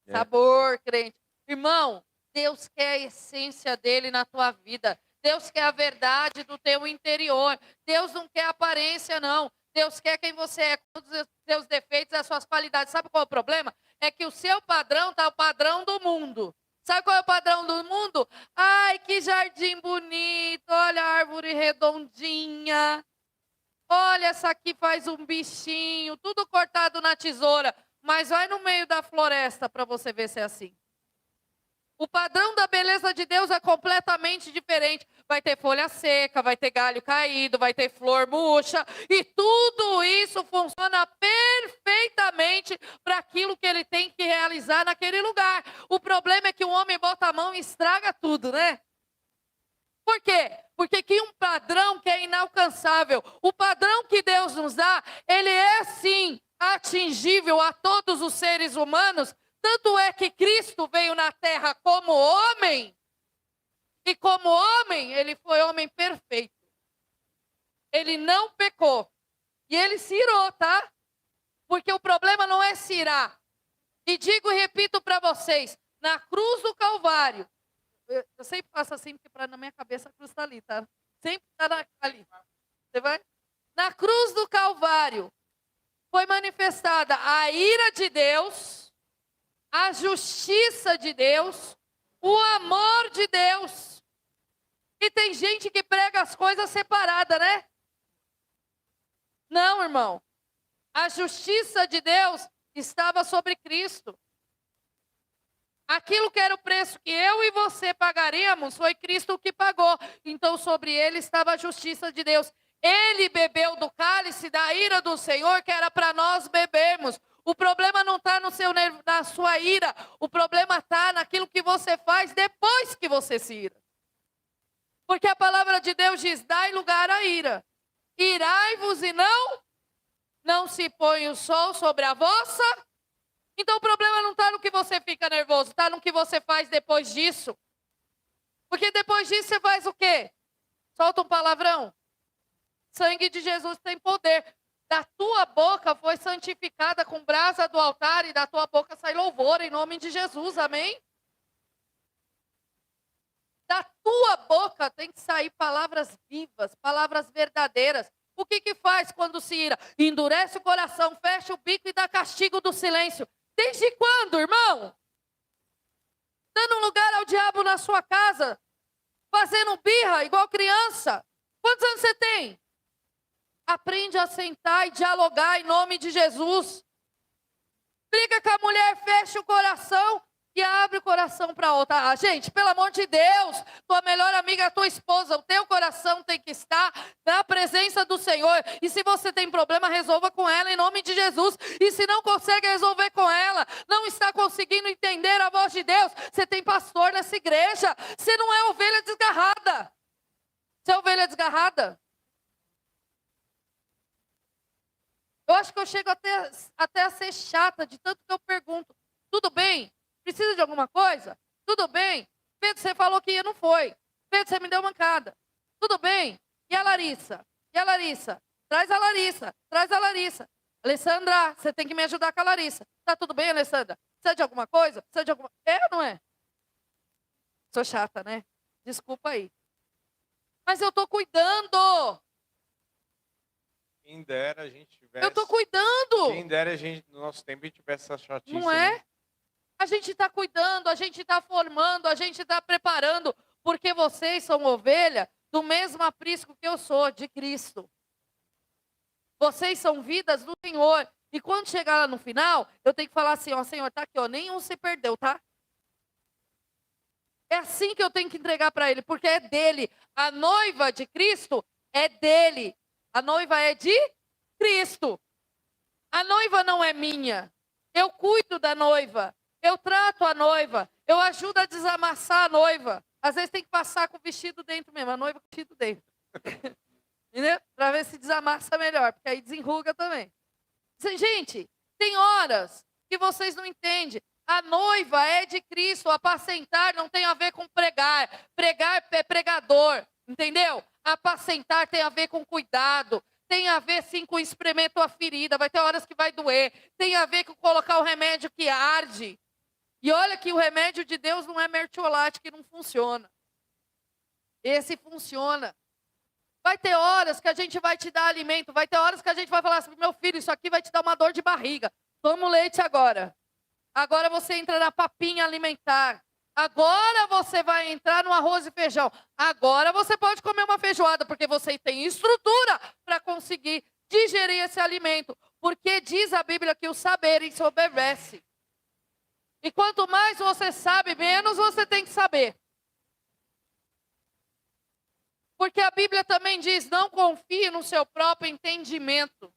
É. Sabor, crente. Irmão, Deus quer a essência dele na tua vida. Deus quer a verdade do teu interior. Deus não quer aparência, não. Deus quer quem você é, com os seus defeitos e as suas qualidades. Sabe qual é o problema? É que o seu padrão está o padrão do mundo. Sabe qual é o padrão do mundo? Ai, que jardim bonito. Olha a árvore redondinha. Olha, essa aqui faz um bichinho. Tudo cortado na tesoura. Mas vai no meio da floresta para você ver se é assim. O padrão da beleza de Deus é completamente diferente. Vai ter folha seca, vai ter galho caído, vai ter flor murcha. E tudo isso funciona perfeitamente para aquilo que ele tem que realizar naquele lugar. O problema é que o homem bota a mão e estraga tudo, né? Por quê? Porque que um padrão que é inalcançável. O padrão que Deus nos dá, ele é sim atingível a todos os seres humanos. Tanto é que Cristo veio na terra como homem, e como homem, ele foi homem perfeito. Ele não pecou. E ele se irou, tá? Porque o problema não é se irar. E digo e repito para vocês, na cruz do Calvário, eu sempre faço assim, porque na minha cabeça a cruz está ali, tá? Sempre está ali. Você vai? Na cruz do Calvário, foi manifestada a ira de Deus, a justiça de Deus, o amor de Deus. E tem gente que prega as coisas separadas, né? Não, irmão. A justiça de Deus estava sobre Cristo. Aquilo que era o preço que eu e você pagaríamos, foi Cristo que pagou. Então, sobre ele estava a justiça de Deus. Ele bebeu do cálice da ira do Senhor, que era para nós bebermos. O problema não está na sua ira. O problema está naquilo que você faz depois que você se ira. Porque a palavra de Deus diz, dai lugar à ira. Irai-vos e não se põe o sol sobre a vossa. Então o problema não está no que você fica nervoso, está no que você faz depois disso. Porque depois disso você faz o quê? Solta um palavrão. Sangue de Jesus tem poder. Da tua boca foi santificada com brasa do altar e da tua boca sai louvor em nome de Jesus, amém? Da tua boca tem que sair palavras vivas, palavras verdadeiras. O que faz quando se ira? Endurece o coração, fecha o bico e dá castigo do silêncio. Desde quando, irmão? Dando lugar ao diabo na sua casa, fazendo birra igual criança. Quantos anos você tem? Aprende a sentar e dialogar em nome de Jesus. Briga com a mulher, fecha o coração e abre o coração para outra. Ah, gente, pelo amor de Deus, tua melhor amiga é a tua esposa. O teu coração tem que estar na presença do Senhor. E se você tem problema, resolva com ela em nome de Jesus. E se não consegue resolver com ela, não está conseguindo entender a voz de Deus, você tem pastor nessa igreja. Você não é ovelha desgarrada. Você é ovelha desgarrada? Eu acho que eu chego até a ser chata de tanto que eu pergunto. Tudo bem? Precisa de alguma coisa? Tudo bem? Pedro, você falou que ia, não foi. Pedro, você me deu mancada. Tudo bem? E a Larissa? E a Larissa? Traz a Larissa. Traz a Larissa. Alessandra, você tem que me ajudar com a Larissa. Tá tudo bem, Alessandra? Precisa de alguma coisa? Precisa de alguma... É ou não é? Sou chata, né? Desculpa aí. Mas eu tô cuidando. Quem dera a gente tivesse... Eu tô cuidando. Quem dera a gente, no nosso tempo, a gente tivesse essa chatice. Não é? Né? A gente está cuidando, a gente está formando, a gente está preparando, porque vocês são ovelha do mesmo aprisco que eu sou, de Cristo. Vocês são vidas do Senhor. E quando chegar lá no final, eu tenho que falar assim, ó, Senhor, tá aqui, ó, nenhum se perdeu, tá? É assim que eu tenho que entregar para Ele, porque é dele. A noiva de Cristo é dele. A noiva é de Cristo. A noiva não é minha. Eu cuido da noiva. Eu trato a noiva. Eu ajudo a desamassar a noiva. Às vezes tem que passar com o vestido dentro mesmo. A noiva com o vestido dentro. Entendeu? Para ver se desamassa melhor. Porque aí desenruga também. Gente, tem horas que vocês não entendem. A noiva é de Cristo. Apacentar não tem a ver com pregar. Pregar é pregador. Entendeu? Apacentar tem a ver com cuidado. Tem a ver, sim, com espremer tua ferida. Vai ter horas que vai doer. Tem a ver com colocar o remédio que arde. E olha que o remédio de Deus não é mertiolate, que não funciona. Esse funciona. Vai ter horas que a gente vai te dar alimento. Vai ter horas que a gente vai falar assim, meu filho, isso aqui vai te dar uma dor de barriga. Toma o leite agora. Agora você entra na papinha alimentar. Agora você vai entrar no arroz e feijão. Agora você pode comer uma feijoada, porque você tem estrutura para conseguir digerir esse alimento. Porque diz a Bíblia que o saber ensoberbece. E quanto mais você sabe, menos você tem que saber. Porque a Bíblia também diz, não confie no seu próprio entendimento.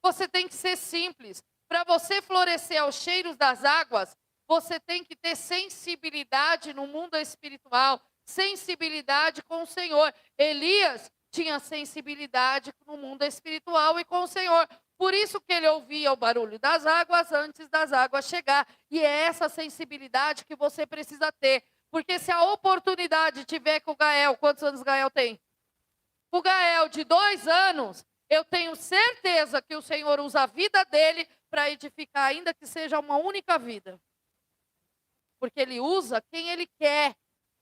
Você tem que ser simples. Para você florescer aos cheiros das águas, você tem que ter sensibilidade no mundo espiritual, sensibilidade com o Senhor. Elias tinha sensibilidade no mundo espiritual e com o Senhor. Por isso que ele ouvia o barulho das águas antes das águas chegar. E é essa sensibilidade que você precisa ter. Porque se a oportunidade tiver com o Gael, quantos anos o Gael tem? O Gael de 2 anos, eu tenho certeza que o Senhor usa a vida dele para edificar, ainda que seja uma única vida. Porque ele usa quem ele quer.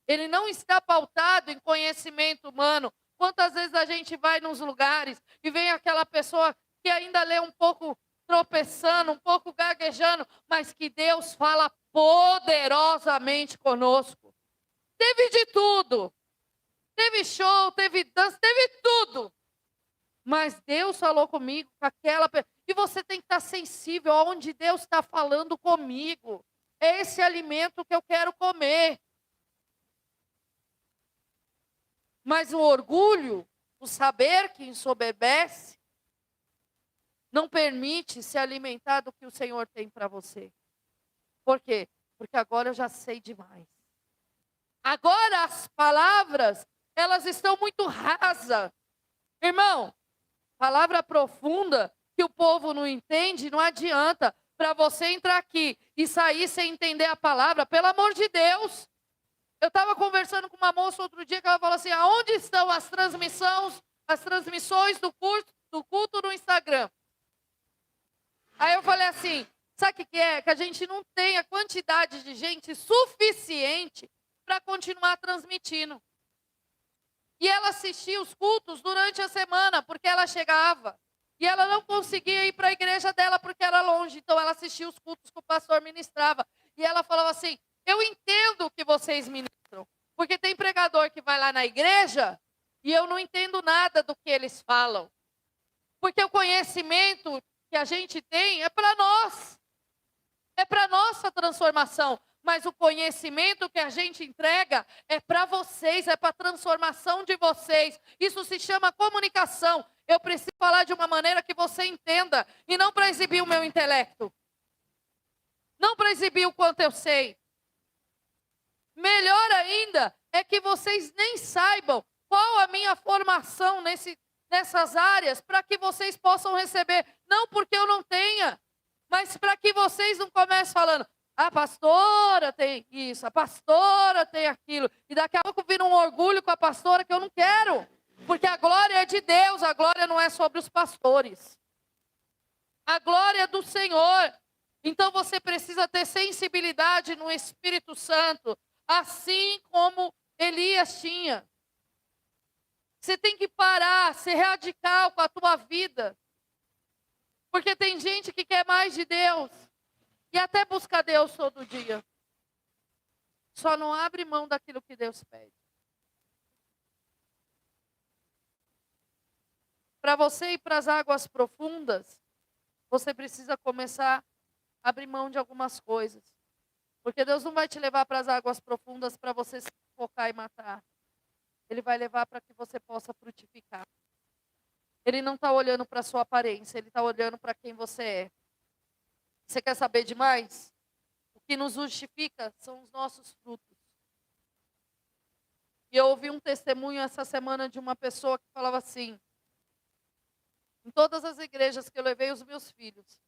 Ele não está pautado em conhecimento humano. Quantas vezes a gente vai nos lugares e vem aquela pessoa que ainda lê um pouco tropeçando, um pouco gaguejando, mas que Deus fala poderosamente conosco. Teve de tudo. Teve show, teve dança, teve tudo. Mas Deus falou comigo com aquela pessoa. que você tem que estar sensível aonde Deus está falando comigo. É esse alimento que eu quero comer. Mas o orgulho, o saber que ensoberbece, não permite se alimentar do que o Senhor tem para você. Por quê? Porque agora eu já sei demais. Agora as palavras, elas estão muito rasas. Irmão, palavra profunda que o povo não entende, não adianta. Para você entrar aqui e sair sem entender a palavra, pelo amor de Deus. Eu estava conversando com uma moça outro dia que ela falou assim, aonde estão as transmissões do culto no Instagram? Aí eu falei assim, sabe o que é? Que a gente não tem a quantidade de gente suficiente para continuar transmitindo. E ela assistia os cultos durante a semana, porque ela chegava. E ela não conseguia ir para a igreja dela, porque era longe. Então ela assistia os cultos que o pastor ministrava. E ela falava assim, eu entendo o que vocês ministram. Porque tem pregador que vai lá na igreja e eu não entendo nada do que eles falam. Porque o conhecimento que a gente tem é para nós. É para nossa transformação. Mas o conhecimento que a gente entrega é para vocês, é para a transformação de vocês. Isso se chama comunicação. Eu preciso falar de uma maneira que você entenda. E não para exibir o meu intelecto. Não para exibir o quanto eu sei. Melhor ainda é que vocês nem saibam qual a minha formação nessas áreas para que vocês possam receber. Não porque eu não tenha, mas para que vocês não comecem falando, a pastora tem isso, a pastora tem aquilo. E daqui a pouco vira um orgulho com a pastora que eu não quero. Porque a glória é de Deus, a glória não é sobre os pastores. A glória é do Senhor. Então você precisa ter sensibilidade no Espírito Santo, assim como Elias tinha. Você tem que parar, ser radical com a tua vida. Porque tem gente que quer mais de Deus. E até busca Deus todo dia. Só não abre mão daquilo que Deus pede. Para você ir para as águas profundas, você precisa começar a abrir mão de algumas coisas. Porque Deus não vai te levar para as águas profundas para você se focar e matar. Ele vai levar para que você possa frutificar. Ele não está olhando para a sua aparência, ele está olhando para quem você é. Você quer saber demais? O que nos justifica são os nossos frutos. E eu ouvi um testemunho essa semana de uma pessoa que falava assim, em todas as igrejas que eu levei os meus filhos,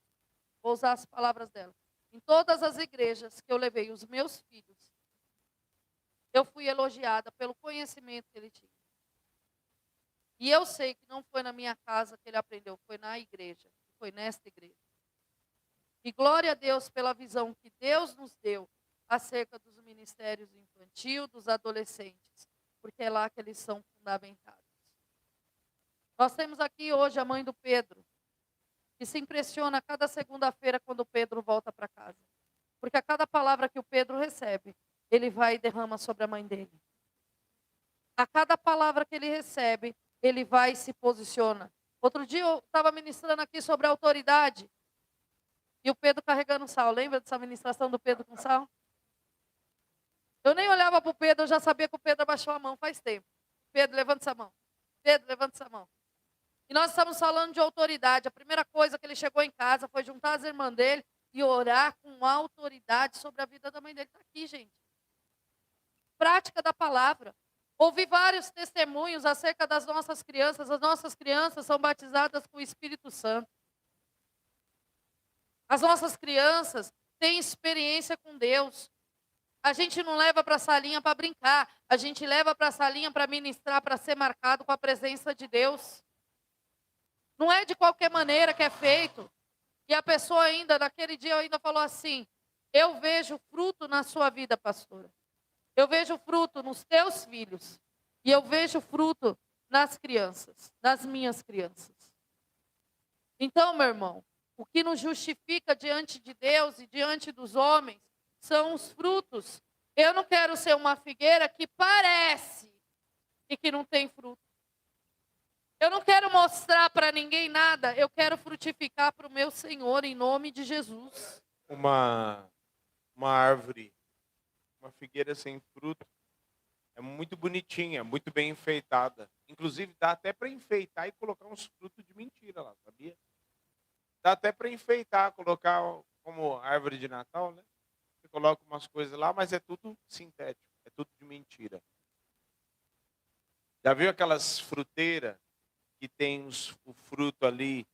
vou usar as palavras dela, em todas as igrejas que eu levei os meus filhos, eu fui elogiada pelo conhecimento que ele tinha. E eu sei que não foi na minha casa que ele aprendeu, foi na igreja, foi nesta igreja. E glória a Deus pela visão que Deus nos deu acerca dos ministérios infantil, dos adolescentes, porque é lá que eles são fundamentados. Nós temos aqui hoje a mãe do Pedro, que se impressiona a cada segunda-feira quando o Pedro volta para casa. Porque a cada palavra que o Pedro recebe, ele vai e derrama sobre a mãe dele. A cada palavra que ele recebe, ele vai e se posiciona. Outro dia eu estava ministrando aqui sobre a autoridade. E o Pedro carregando sal. Lembra dessa ministração do Pedro com sal? Eu nem olhava para o Pedro, eu já sabia que o Pedro abaixou a mão faz tempo. Pedro, levanta essa mão. Pedro, levanta essa mão. E nós estamos falando de autoridade. A primeira coisa que ele chegou em casa foi juntar as irmãs dele e orar com autoridade sobre a vida da mãe dele. Está aqui, gente. Prática da palavra. Ouvi vários testemunhos acerca das nossas crianças. As nossas crianças são batizadas com o Espírito Santo. As nossas crianças têm experiência com Deus. A gente não leva para a salinha para brincar. A gente leva para a salinha para ministrar, para ser marcado com a presença de Deus. Não é de qualquer maneira que é feito. E a pessoa ainda, naquele dia, ainda falou assim, eu vejo fruto na sua vida, pastora. Eu vejo fruto nos teus filhos. E eu vejo fruto nas crianças, nas minhas crianças. Então, meu irmão, o que nos justifica diante de Deus e diante dos homens são os frutos. Eu não quero ser uma figueira que parece e que não tem fruto. Eu não quero mostrar para ninguém nada, eu quero frutificar para o meu Senhor, em nome de Jesus. Uma, uma árvore, uma figueira sem fruto, é muito bonitinha, muito bem enfeitada. Inclusive, dá até para enfeitar e colocar uns frutos de mentira lá, sabia? Dá até para enfeitar, colocar como árvore de Natal, né? Você coloca umas coisas lá, mas é tudo sintético, é tudo de mentira. Já viu aquelas fruteiras que tem o fruto ali,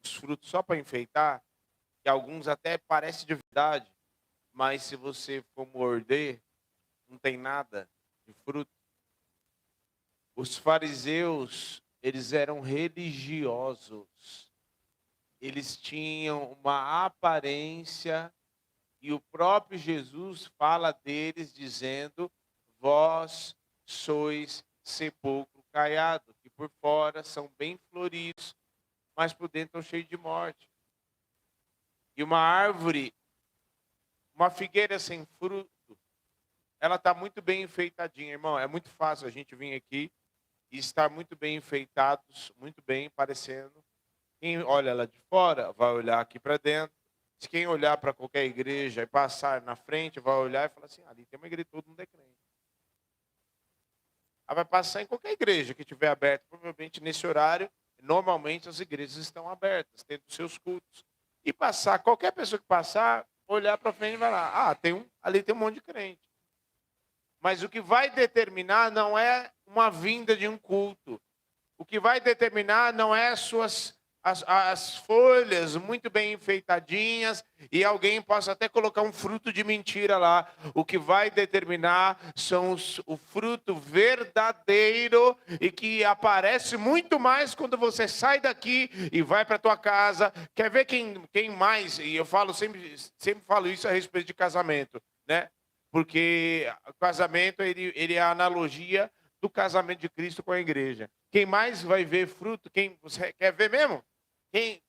os frutos só para enfeitar, que alguns até parecem de verdade, mas se você for morder, não tem nada de fruto. Os fariseus, eles eram religiosos. Eles tinham uma aparência e o próprio Jesus fala deles dizendo: vós sois sepulcro caiado, que por fora são bem floridos, mas por dentro estão cheios de morte. E uma árvore, uma figueira sem fruto, ela está muito bem enfeitadinha, irmão. É muito fácil a gente vir aqui e estar muito bem enfeitados, muito bem parecendo. Quem olha lá de fora vai olhar aqui para dentro. Se quem olhar para qualquer igreja e passar na frente, vai olhar e falar assim: ali tem uma igreja, todo mundo é crente. Ela vai passar em qualquer igreja que estiver aberta, provavelmente nesse horário, normalmente as igrejas estão abertas, tendo seus cultos. E passar, qualquer pessoa que passar, olhar para frente e vai lá: ali tem um monte de crente. Mas o que vai determinar não é uma vinda de um culto. O que vai determinar não é as folhas muito bem enfeitadinhas e alguém possa até colocar um fruto de mentira lá. O que vai determinar são o fruto verdadeiro e que aparece muito mais quando você sai daqui e vai para tua casa. Quer ver quem mais? E eu falo sempre falo isso a respeito de casamento, né? Porque o casamento ele é a analogia do casamento de Cristo com a igreja. Quem mais vai ver fruto, quem você quer ver mesmo?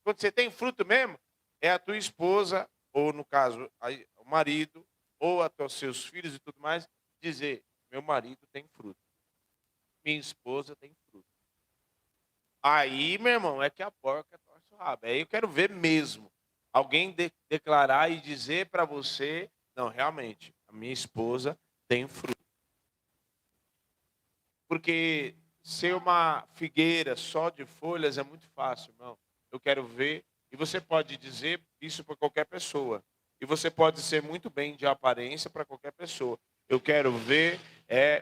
Quando você tem fruto mesmo, é a tua esposa, ou no caso, o marido, ou até os seus filhos e tudo mais, dizer: meu marido tem fruto, minha esposa tem fruto. Aí, meu irmão, é que a porca torce o rabo. Aí eu quero ver mesmo alguém declarar e dizer para você: não, realmente, a minha esposa tem fruto. Porque ser uma figueira só de folhas é muito fácil, irmão. Eu quero ver, e você pode dizer isso para qualquer pessoa. E você pode ser muito bem de aparência para qualquer pessoa. Eu quero ver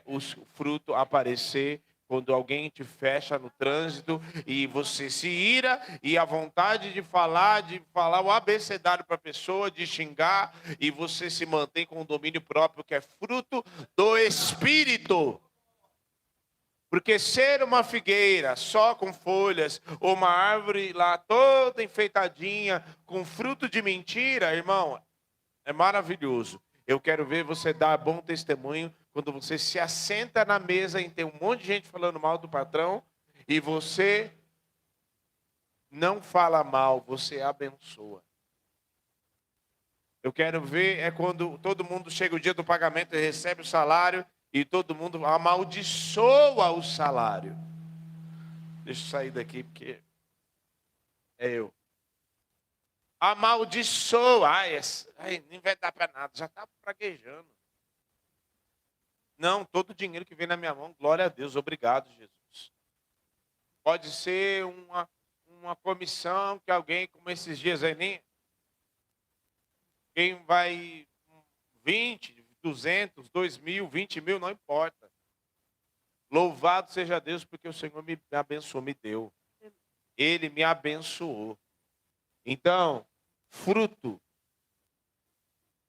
o fruto aparecer quando alguém te fecha no trânsito e você se ira e a vontade de falar o abecedário para a pessoa, de xingar, e você se mantém com o domínio próprio, que é fruto do Espírito. Porque ser uma figueira só com folhas, ou uma árvore lá toda enfeitadinha, com fruto de mentira, irmão, é maravilhoso. Eu quero ver você dar bom testemunho quando você se assenta na mesa e tem um monte de gente falando mal do patrão e você não fala mal, você abençoa. Eu quero ver quando todo mundo chega o dia do pagamento e recebe o salário e todo mundo amaldiçoa o salário. Deixa eu sair daqui porque é eu. Amaldiçoa. Nem vai dar para nada, já está praguejando. Não, todo o dinheiro que vem na minha mão, glória a Deus, obrigado, Jesus. Pode ser uma comissão que alguém, como esses dias aí, quem vai 20, 200, 2.000, 20.000, não importa. Louvado seja Deus, porque o Senhor me abençoou, me deu. Ele me abençoou. Então, fruto.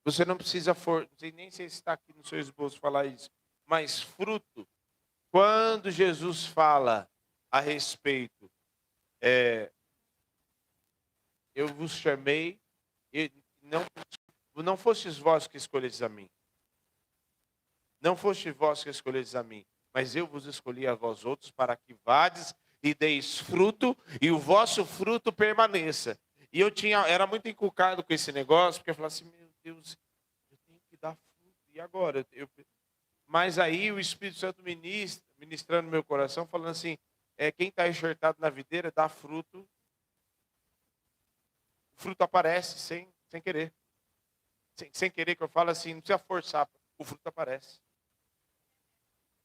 Você não precisa, não sei nem se está aqui no seu esboço falar isso, mas fruto. Quando Jesus fala a respeito, eu vos chamei, e não fostes vós que escolheis a mim. Não fostes vós que escolheis a mim, mas eu vos escolhi a vós outros para que vades e deis fruto e o vosso fruto permaneça. E era muito inculcado com esse negócio, porque eu falava assim: meu Deus, eu tenho que dar fruto. E agora? Mas aí o Espírito Santo ministrando no meu coração, falando assim: quem está enxertado na videira dá fruto. O fruto aparece sem querer. Sem querer, que eu falo assim, não precisa forçar. O fruto aparece.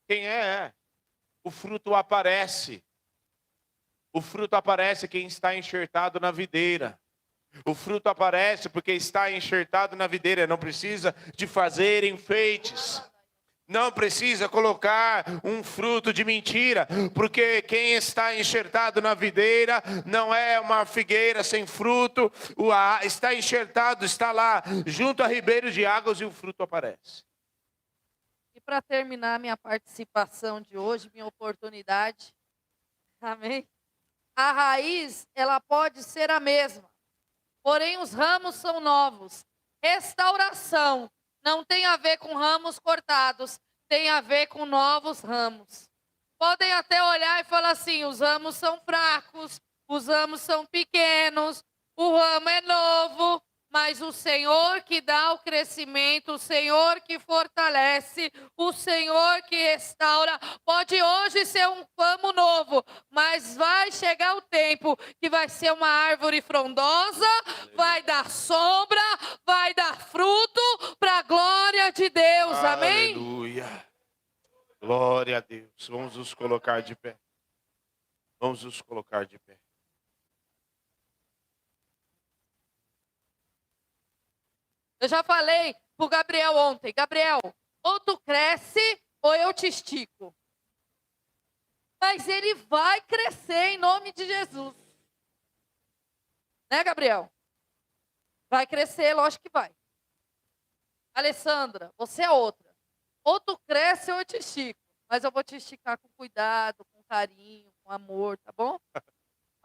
Quem é? O fruto aparece. O fruto aparece quem está enxertado na videira. O fruto aparece porque está enxertado na videira. Não precisa de fazer enfeites. Não precisa colocar um fruto de mentira, porque quem está enxertado na videira não é uma figueira sem fruto, está enxertado, está lá junto a ribeiros de águas e o fruto aparece. E para terminar minha participação de hoje, minha oportunidade, amém? A raiz, ela pode ser a mesma, porém os ramos são novos. Restauração não tem a ver com ramos cortados, tem a ver com novos ramos. Podem até olhar e falar assim: os ramos são fracos, os ramos são pequenos, o ramo é novo, mas o Senhor que dá o crescimento, o Senhor que fortalece, o Senhor que restaura, pode hoje ser um ramo novo, mas vai chegar o tempo que vai ser uma árvore frondosa, vai dar sombra, vai dar fruto para a glória de Deus, amém? Aleluia. Glória a Deus. Vamos nos colocar de pé. Vamos nos colocar de pé. Eu já falei pro Gabriel ontem: Gabriel, ou tu cresce ou eu te estico. Mas ele vai crescer em nome de Jesus. Né, Gabriel? Vai crescer, lógico que vai. Alessandra, você é outra. Ou tu cresce ou eu te estico. Mas eu vou te esticar com cuidado, com carinho, com amor, tá bom?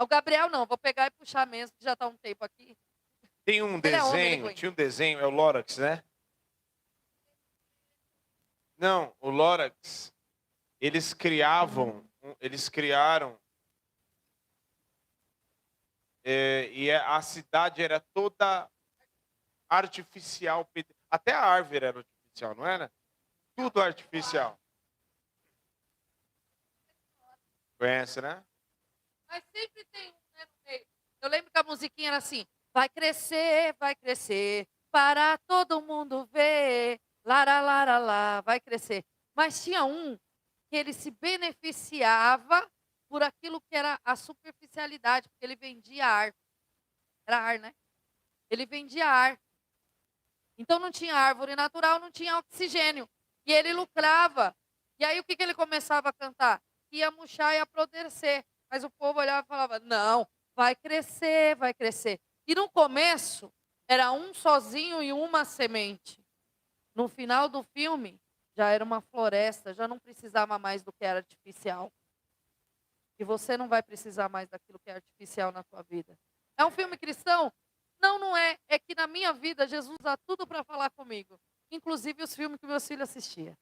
O Gabriel não, vou pegar e puxar mesmo, que já tá um tempo aqui. Tem um Ele é homem, ele desenho, aguenta. tinha um desenho, é o Lorax, né? Não, o Lorax, eles criaram, a cidade era toda artificial, até a árvore era artificial, não era? Tudo artificial. Conhece, né? Mas sempre tem um, né, no meio. Eu lembro que a musiquinha era assim: vai crescer, para todo mundo ver, lá, vai crescer. Mas tinha um que ele se beneficiava por aquilo que era a superficialidade, porque ele vendia ar. Era ar, né? Ele vendia ar. Então não tinha árvore natural, não tinha oxigênio. E ele lucrava. E aí o que ele começava a cantar? Ia murchar e apodrecer. Mas o povo olhava e falava: não, vai crescer, vai crescer. E no começo, era um sozinho e uma semente. No final do filme, já era uma floresta, já não precisava mais do que era artificial. E você não vai precisar mais daquilo que é artificial na sua vida. É um filme cristão? Não, não é. É que na minha vida, Jesus usa tudo para falar comigo. Inclusive os filmes que meus filhos assistiam.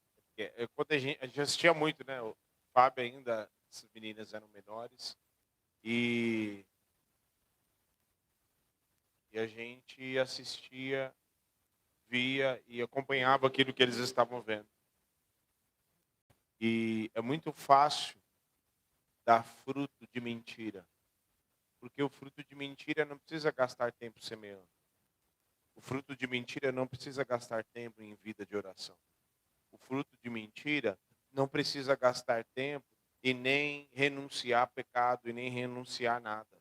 Quando a gente assistia muito, né? O Fábio ainda, as meninas eram menores. E a gente assistia, via e acompanhava aquilo que eles estavam vendo. E é muito fácil dar fruto de mentira. Porque o fruto de mentira não precisa gastar tempo semeando. O fruto de mentira não precisa gastar tempo em vida de oração. O fruto de mentira não precisa gastar tempo e nem renunciar a pecado e nem renunciar a nada.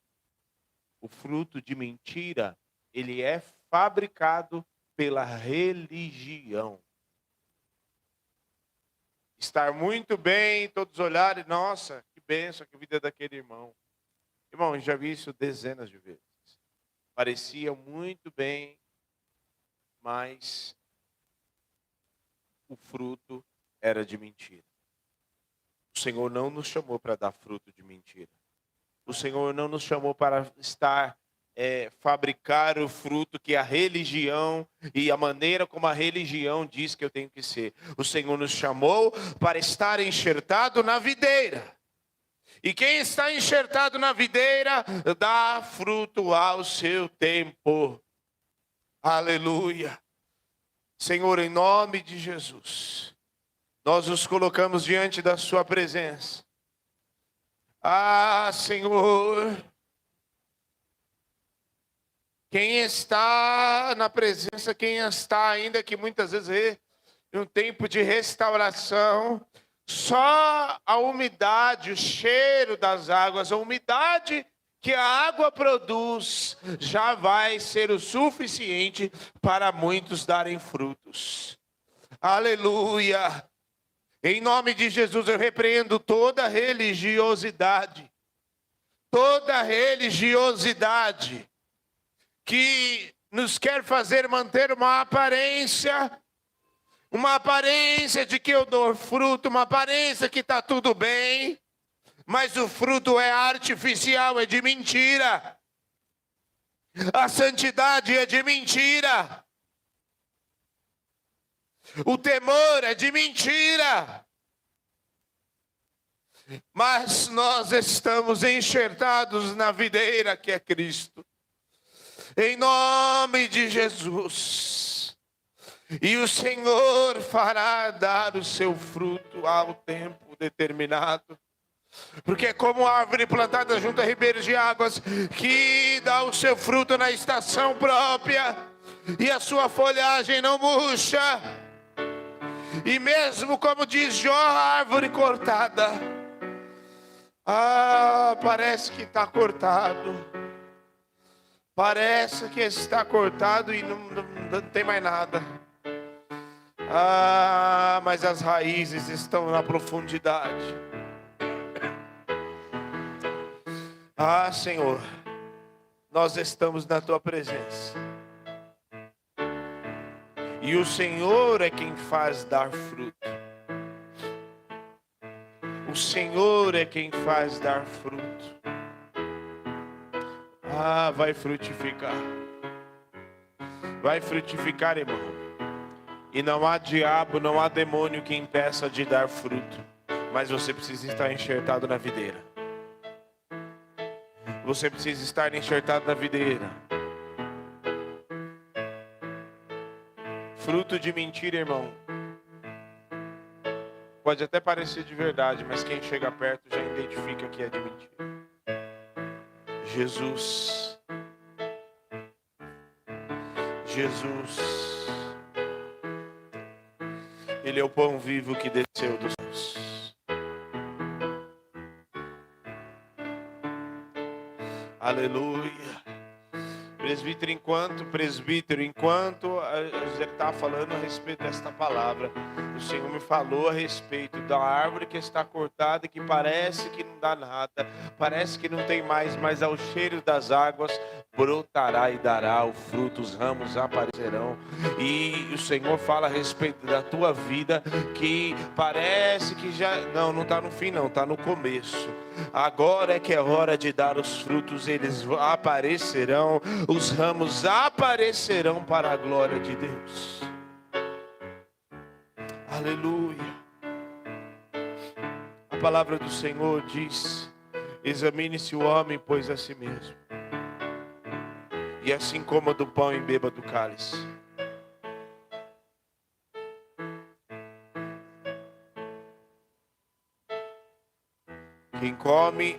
O fruto de mentira, ele é fabricado pela religião. Estar muito bem, todos olharem, nossa, que bênção, que vida daquele irmão. Irmão, eu já vi isso dezenas de vezes. Parecia muito bem, mas o fruto era de mentira. O Senhor não nos chamou para dar fruto de mentira. O Senhor não nos chamou para fabricar o fruto que a religião e a maneira como a religião diz que eu tenho que ser. O Senhor nos chamou para estar enxertado na videira. E quem está enxertado na videira dá fruto ao seu tempo. Aleluia. Senhor, em nome de Jesus, nós nos colocamos diante da sua presença. Ah, Senhor, quem está na presença, quem está ainda que muitas vezes em um tempo de restauração, só a umidade, o cheiro das águas, a umidade que a água produz, já vai ser o suficiente para muitos darem frutos. Aleluia! Em nome de Jesus eu repreendo toda religiosidade que nos quer fazer manter uma aparência de que eu dou fruto, uma aparência que está tudo bem, mas o fruto é artificial, é de mentira. A santidade é de mentira. O temor é de mentira. Mas nós estamos enxertados na videira que é Cristo. Em nome de Jesus. E o Senhor fará dar o seu fruto ao tempo determinado. Porque é como árvore plantada junto a ribeiros de águas, que dá o seu fruto na estação própria, e a sua folhagem não murcha. E mesmo como diz Jó, a árvore cortada, parece que está cortado. Parece que está cortado e não tem mais nada. Mas as raízes estão na profundidade. Senhor, nós estamos na Tua presença. E o Senhor é quem faz dar fruto. O Senhor é quem faz dar fruto. Vai frutificar. Vai frutificar, irmão. E não há diabo, não há demônio que impeça de dar fruto. Mas você precisa estar enxertado na videira. Você precisa estar enxertado na videira. Fruto de mentira, irmão, pode até parecer de verdade, mas quem chega perto já identifica que é de mentira. Jesus, Ele é o pão vivo que desceu dos céus. Aleluia. Presbítero, enquanto ele está falando a respeito desta palavra, o Senhor me falou a respeito da árvore que está cortada e que parece que não dá nada, parece que não tem mais, mas ao cheiro das águas brotará e dará o fruto, os ramos aparecerão. E o Senhor fala a respeito da tua vida, que parece que já não está no fim, não, está no começo. Agora é que é hora de dar os frutos, eles aparecerão, os ramos aparecerão para a glória de Deus. Aleluia. A palavra do Senhor diz: examine-se o homem, pois a si mesmo, e assim coma do pão e beba do cálice. Quem come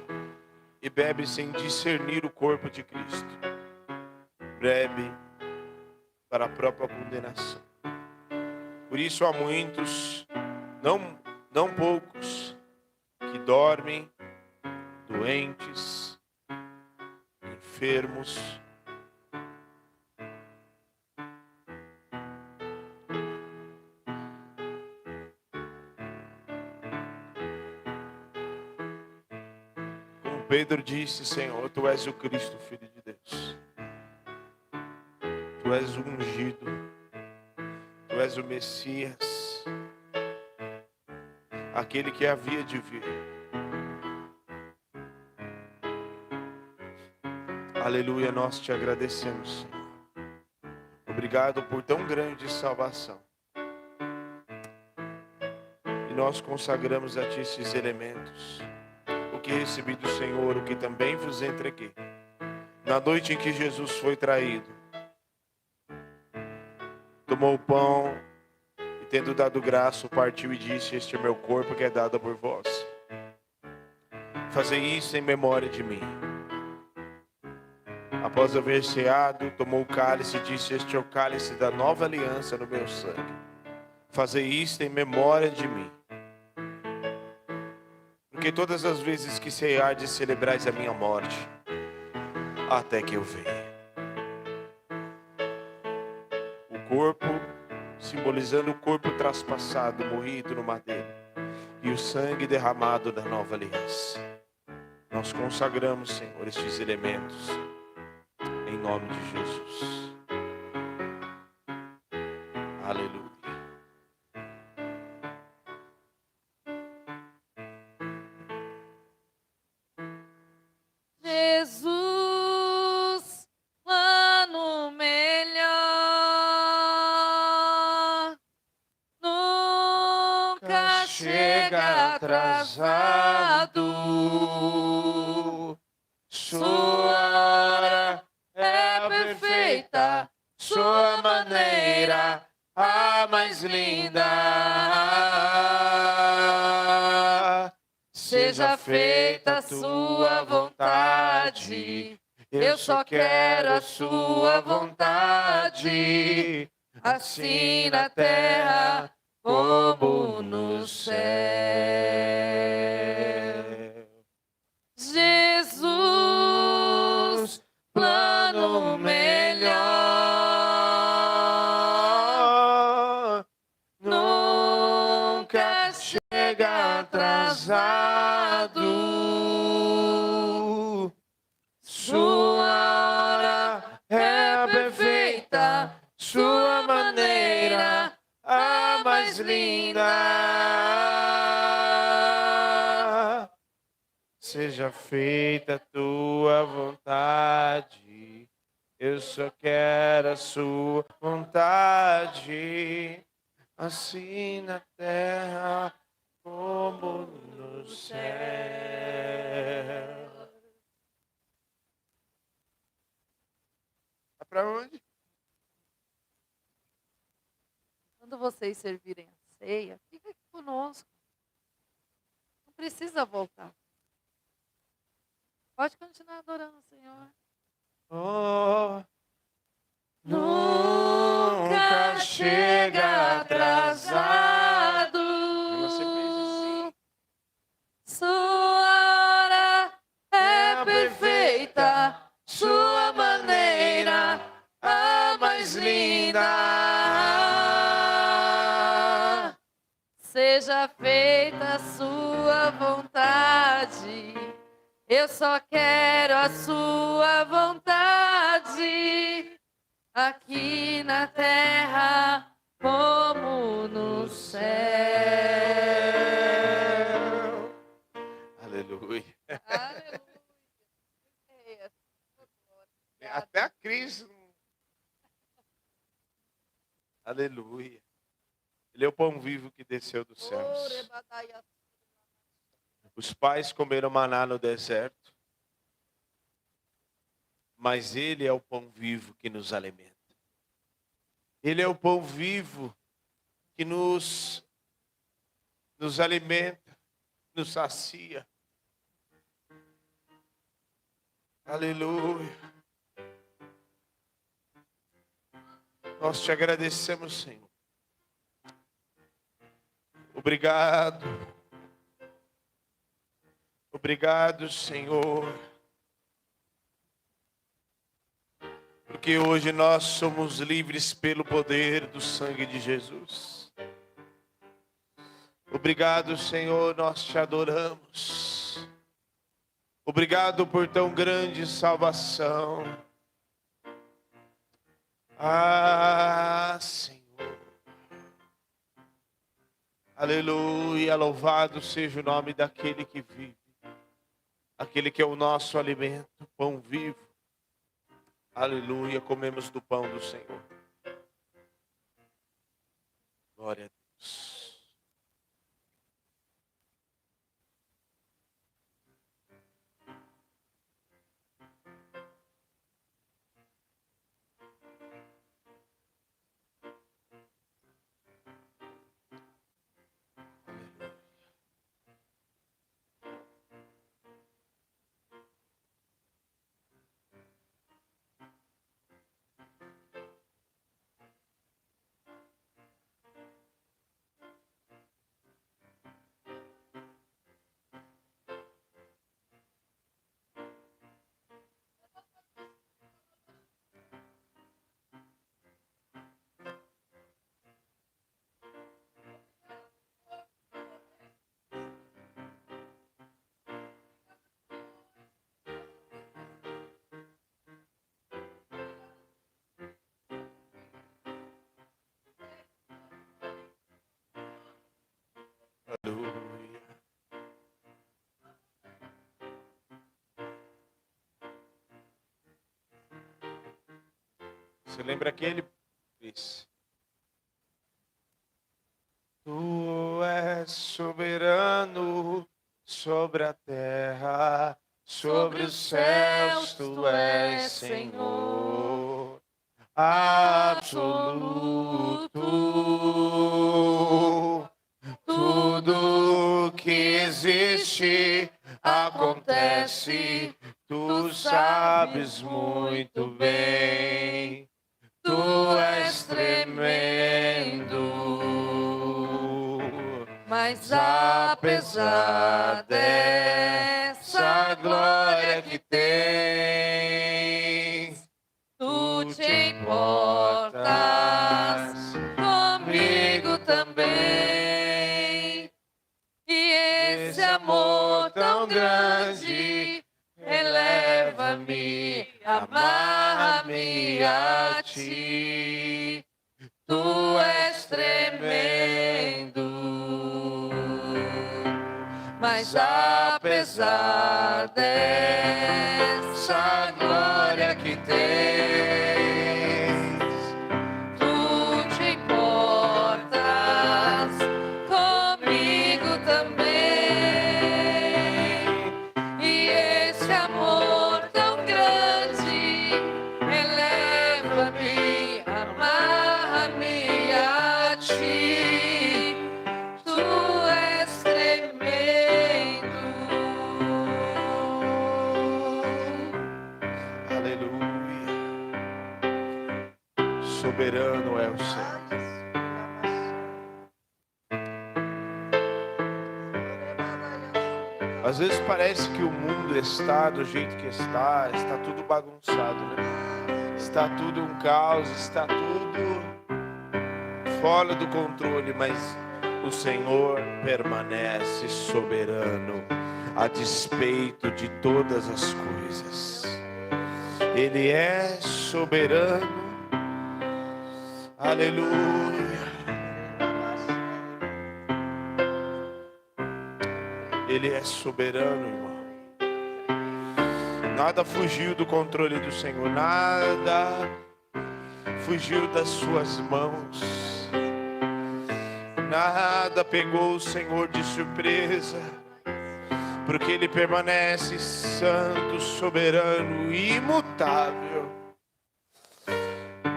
e bebe sem discernir o corpo de Cristo, bebe para a própria condenação. Por isso há muitos, não poucos, que dormem, doentes, enfermos. Pedro disse: Senhor, Tu és o Cristo, Filho de Deus. Tu és o ungido. Tu és o Messias. Aquele que havia de vir. Aleluia, nós Te agradecemos, Senhor. Obrigado por tão grande salvação. E nós consagramos a Ti esses elementos. O que recebi do Senhor, o que também vos entreguei. Na noite em que Jesus foi traído, tomou o pão e, tendo dado graça, partiu e disse: este é meu corpo que é dado por vós. Fazei isso em memória de mim. Após haver ceado, tomou o cálice e disse: este é o cálice da nova aliança no meu sangue. Fazei isto em memória de mim. Porque todas as vezes que ceardes, celebrais a minha morte, até que eu venha. O corpo, simbolizando o corpo traspassado, morrido no madeiro, e o sangue derramado da nova aliança. Nós consagramos, Senhor, estes elementos, em nome de Jesus. Aleluia. Jesus, plano melhor, nunca chega atrasado. Sua hora é perfeita, sua maneira a mais linda. Seja feita a sua vontade, eu só quero a sua vontade, assim na terra como no céu. Jesus, plano melhor, nunca chega atrasado. Sua hora é perfeita, sua maneira a mais linda. Seja feita a tua vontade, eu só quero a sua vontade, assim na terra como no céu. Tá pra onde? Quando vocês servirem a ceia, fica aqui conosco. Não precisa voltar. Pode continuar adorando o Senhor. Oh, Nunca chega atrasado. Ela sempre diz assim. Sua hora é perfeita, sua maneira a mais linda. Seja feita a sua vontade, eu só quero a sua vontade, aqui na terra como no céu. Aleluia. Aleluia. Até a Cris. Aleluia. Ele é o pão vivo que desceu dos céus. Os pais comeram maná no deserto, mas ele é o pão vivo que nos alimenta. Ele é o pão vivo que nos alimenta, nos sacia. Aleluia. Nós te agradecemos, Senhor. Obrigado. Obrigado, Senhor. Porque hoje nós somos livres pelo poder do sangue de Jesus. Obrigado, Senhor, nós te adoramos. Obrigado por tão grande salvação. Ah, Senhor. Aleluia, louvado seja o nome daquele que vive. Aquele que é o nosso alimento, pão vivo. Aleluia, comemos do pão do Senhor. Glória a Deus. Você lembra aquele? Isso. Tu és soberano sobre a terra, sobre os céus, tu és Senhor absoluto. Tudo que existe acontece, tu sabes muito bem. Tu és tremendo, Mas apesar dessa glória que tens, tu te importas comigo também. E esse amor tão grande eleva-me, amarra-me a ti. Tu és tremendo, mas apesar dessa glória que tens, tu te importas comigo também. E esse amor tão grande eleva-me, amarra-me a ti. Tu és tremendo. aleluia. Soberano é o Senhor. Às vezes parece que o mundo está do jeito que está tudo bagunçado, né? Está tudo um caos, está tudo fora do controle, mas o Senhor permanece soberano a despeito de todas as coisas. Ele é soberano, aleluia. Ele é soberano, irmão. Nada fugiu do controle do Senhor, nada fugiu das suas mãos, nada pegou o Senhor de surpresa, porque Ele permanece santo, soberano, imutável.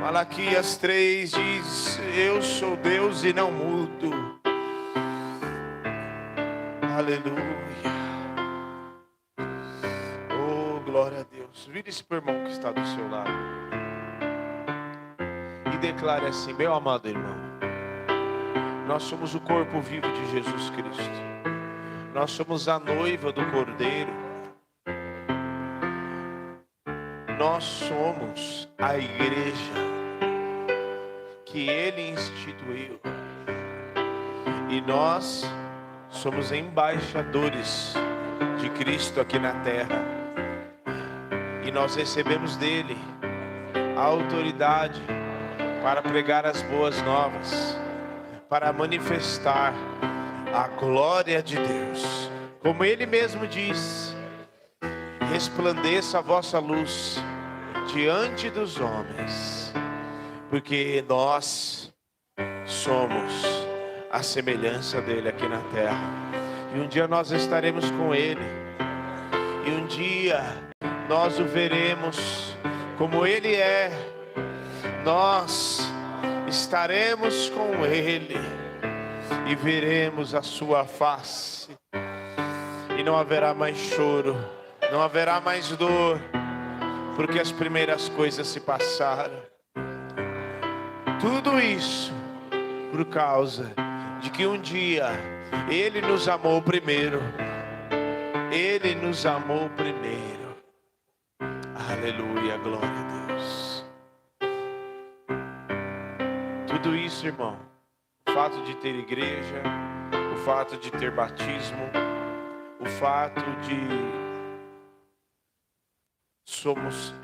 Malaquias 3 diz: eu sou Deus e não mudo. Aleluia. Oh, glória a Deus. Vire-se para o irmão que está do seu lado e declare assim: meu amado irmão, nós somos o corpo vivo de Jesus Cristo. Nós somos a noiva do Cordeiro. Nós somos a igreja que Ele instituiu. E nós somos embaixadores de Cristo aqui na terra. E nós recebemos dele a autoridade para pregar as boas novas, para manifestar a glória de Deus. Como ele mesmo diz: resplandeça a vossa luz diante dos homens, porque nós somos a semelhança dele aqui na terra. E um dia nós estaremos com ele, e um dia nós o veremos como ele é. Nós estaremos com ele e veremos a sua face, e não haverá mais choro, não haverá mais dor, porque as primeiras coisas se passaram. Tudo isso por causa de que um dia Ele nos amou primeiro. Ele nos amou primeiro. Aleluia, glória a Deus. Tudo isso, irmão, o fato de ter igreja, o fato de ter batismo, o fato de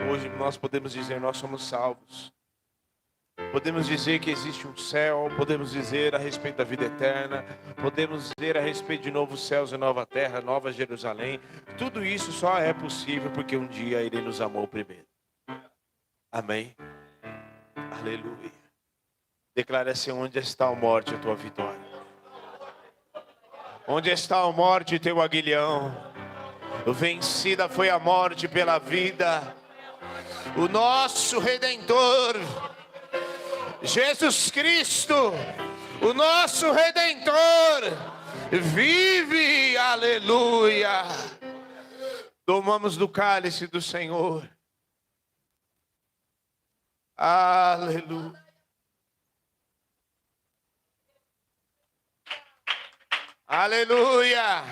hoje nós podemos dizer, nós somos salvos. Podemos dizer que existe um céu, podemos dizer a respeito da vida eterna, podemos dizer a respeito de novos céus e nova terra, nova Jerusalém. Tudo isso só é possível porque um dia Ele nos amou primeiro. Amém? Aleluia. Declara assim: onde está a morte, a tua vitória? Onde está a morte, teu aguilhão? Vencida foi a morte pela vida. O nosso Redentor, Jesus Cristo, o nosso Redentor, vive, aleluia. Tomamos do cálice do Senhor. Aleluia. Aleluia.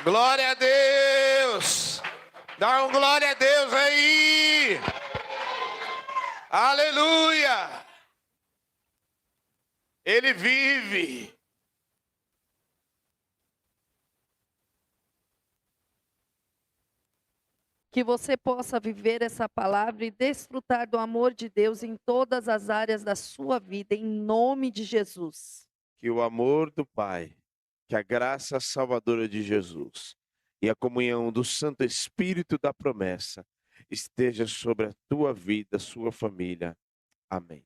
Glória a Deus. Dá um glória a Deus aí. Aleluia. Ele vive. Que você possa viver essa palavra e desfrutar do amor de Deus em todas as áreas da sua vida, em nome de Jesus. Que o amor do Pai, que a graça salvadora de Jesus e a comunhão do Santo Espírito da promessa esteja sobre a tua vida, sua família. Amém.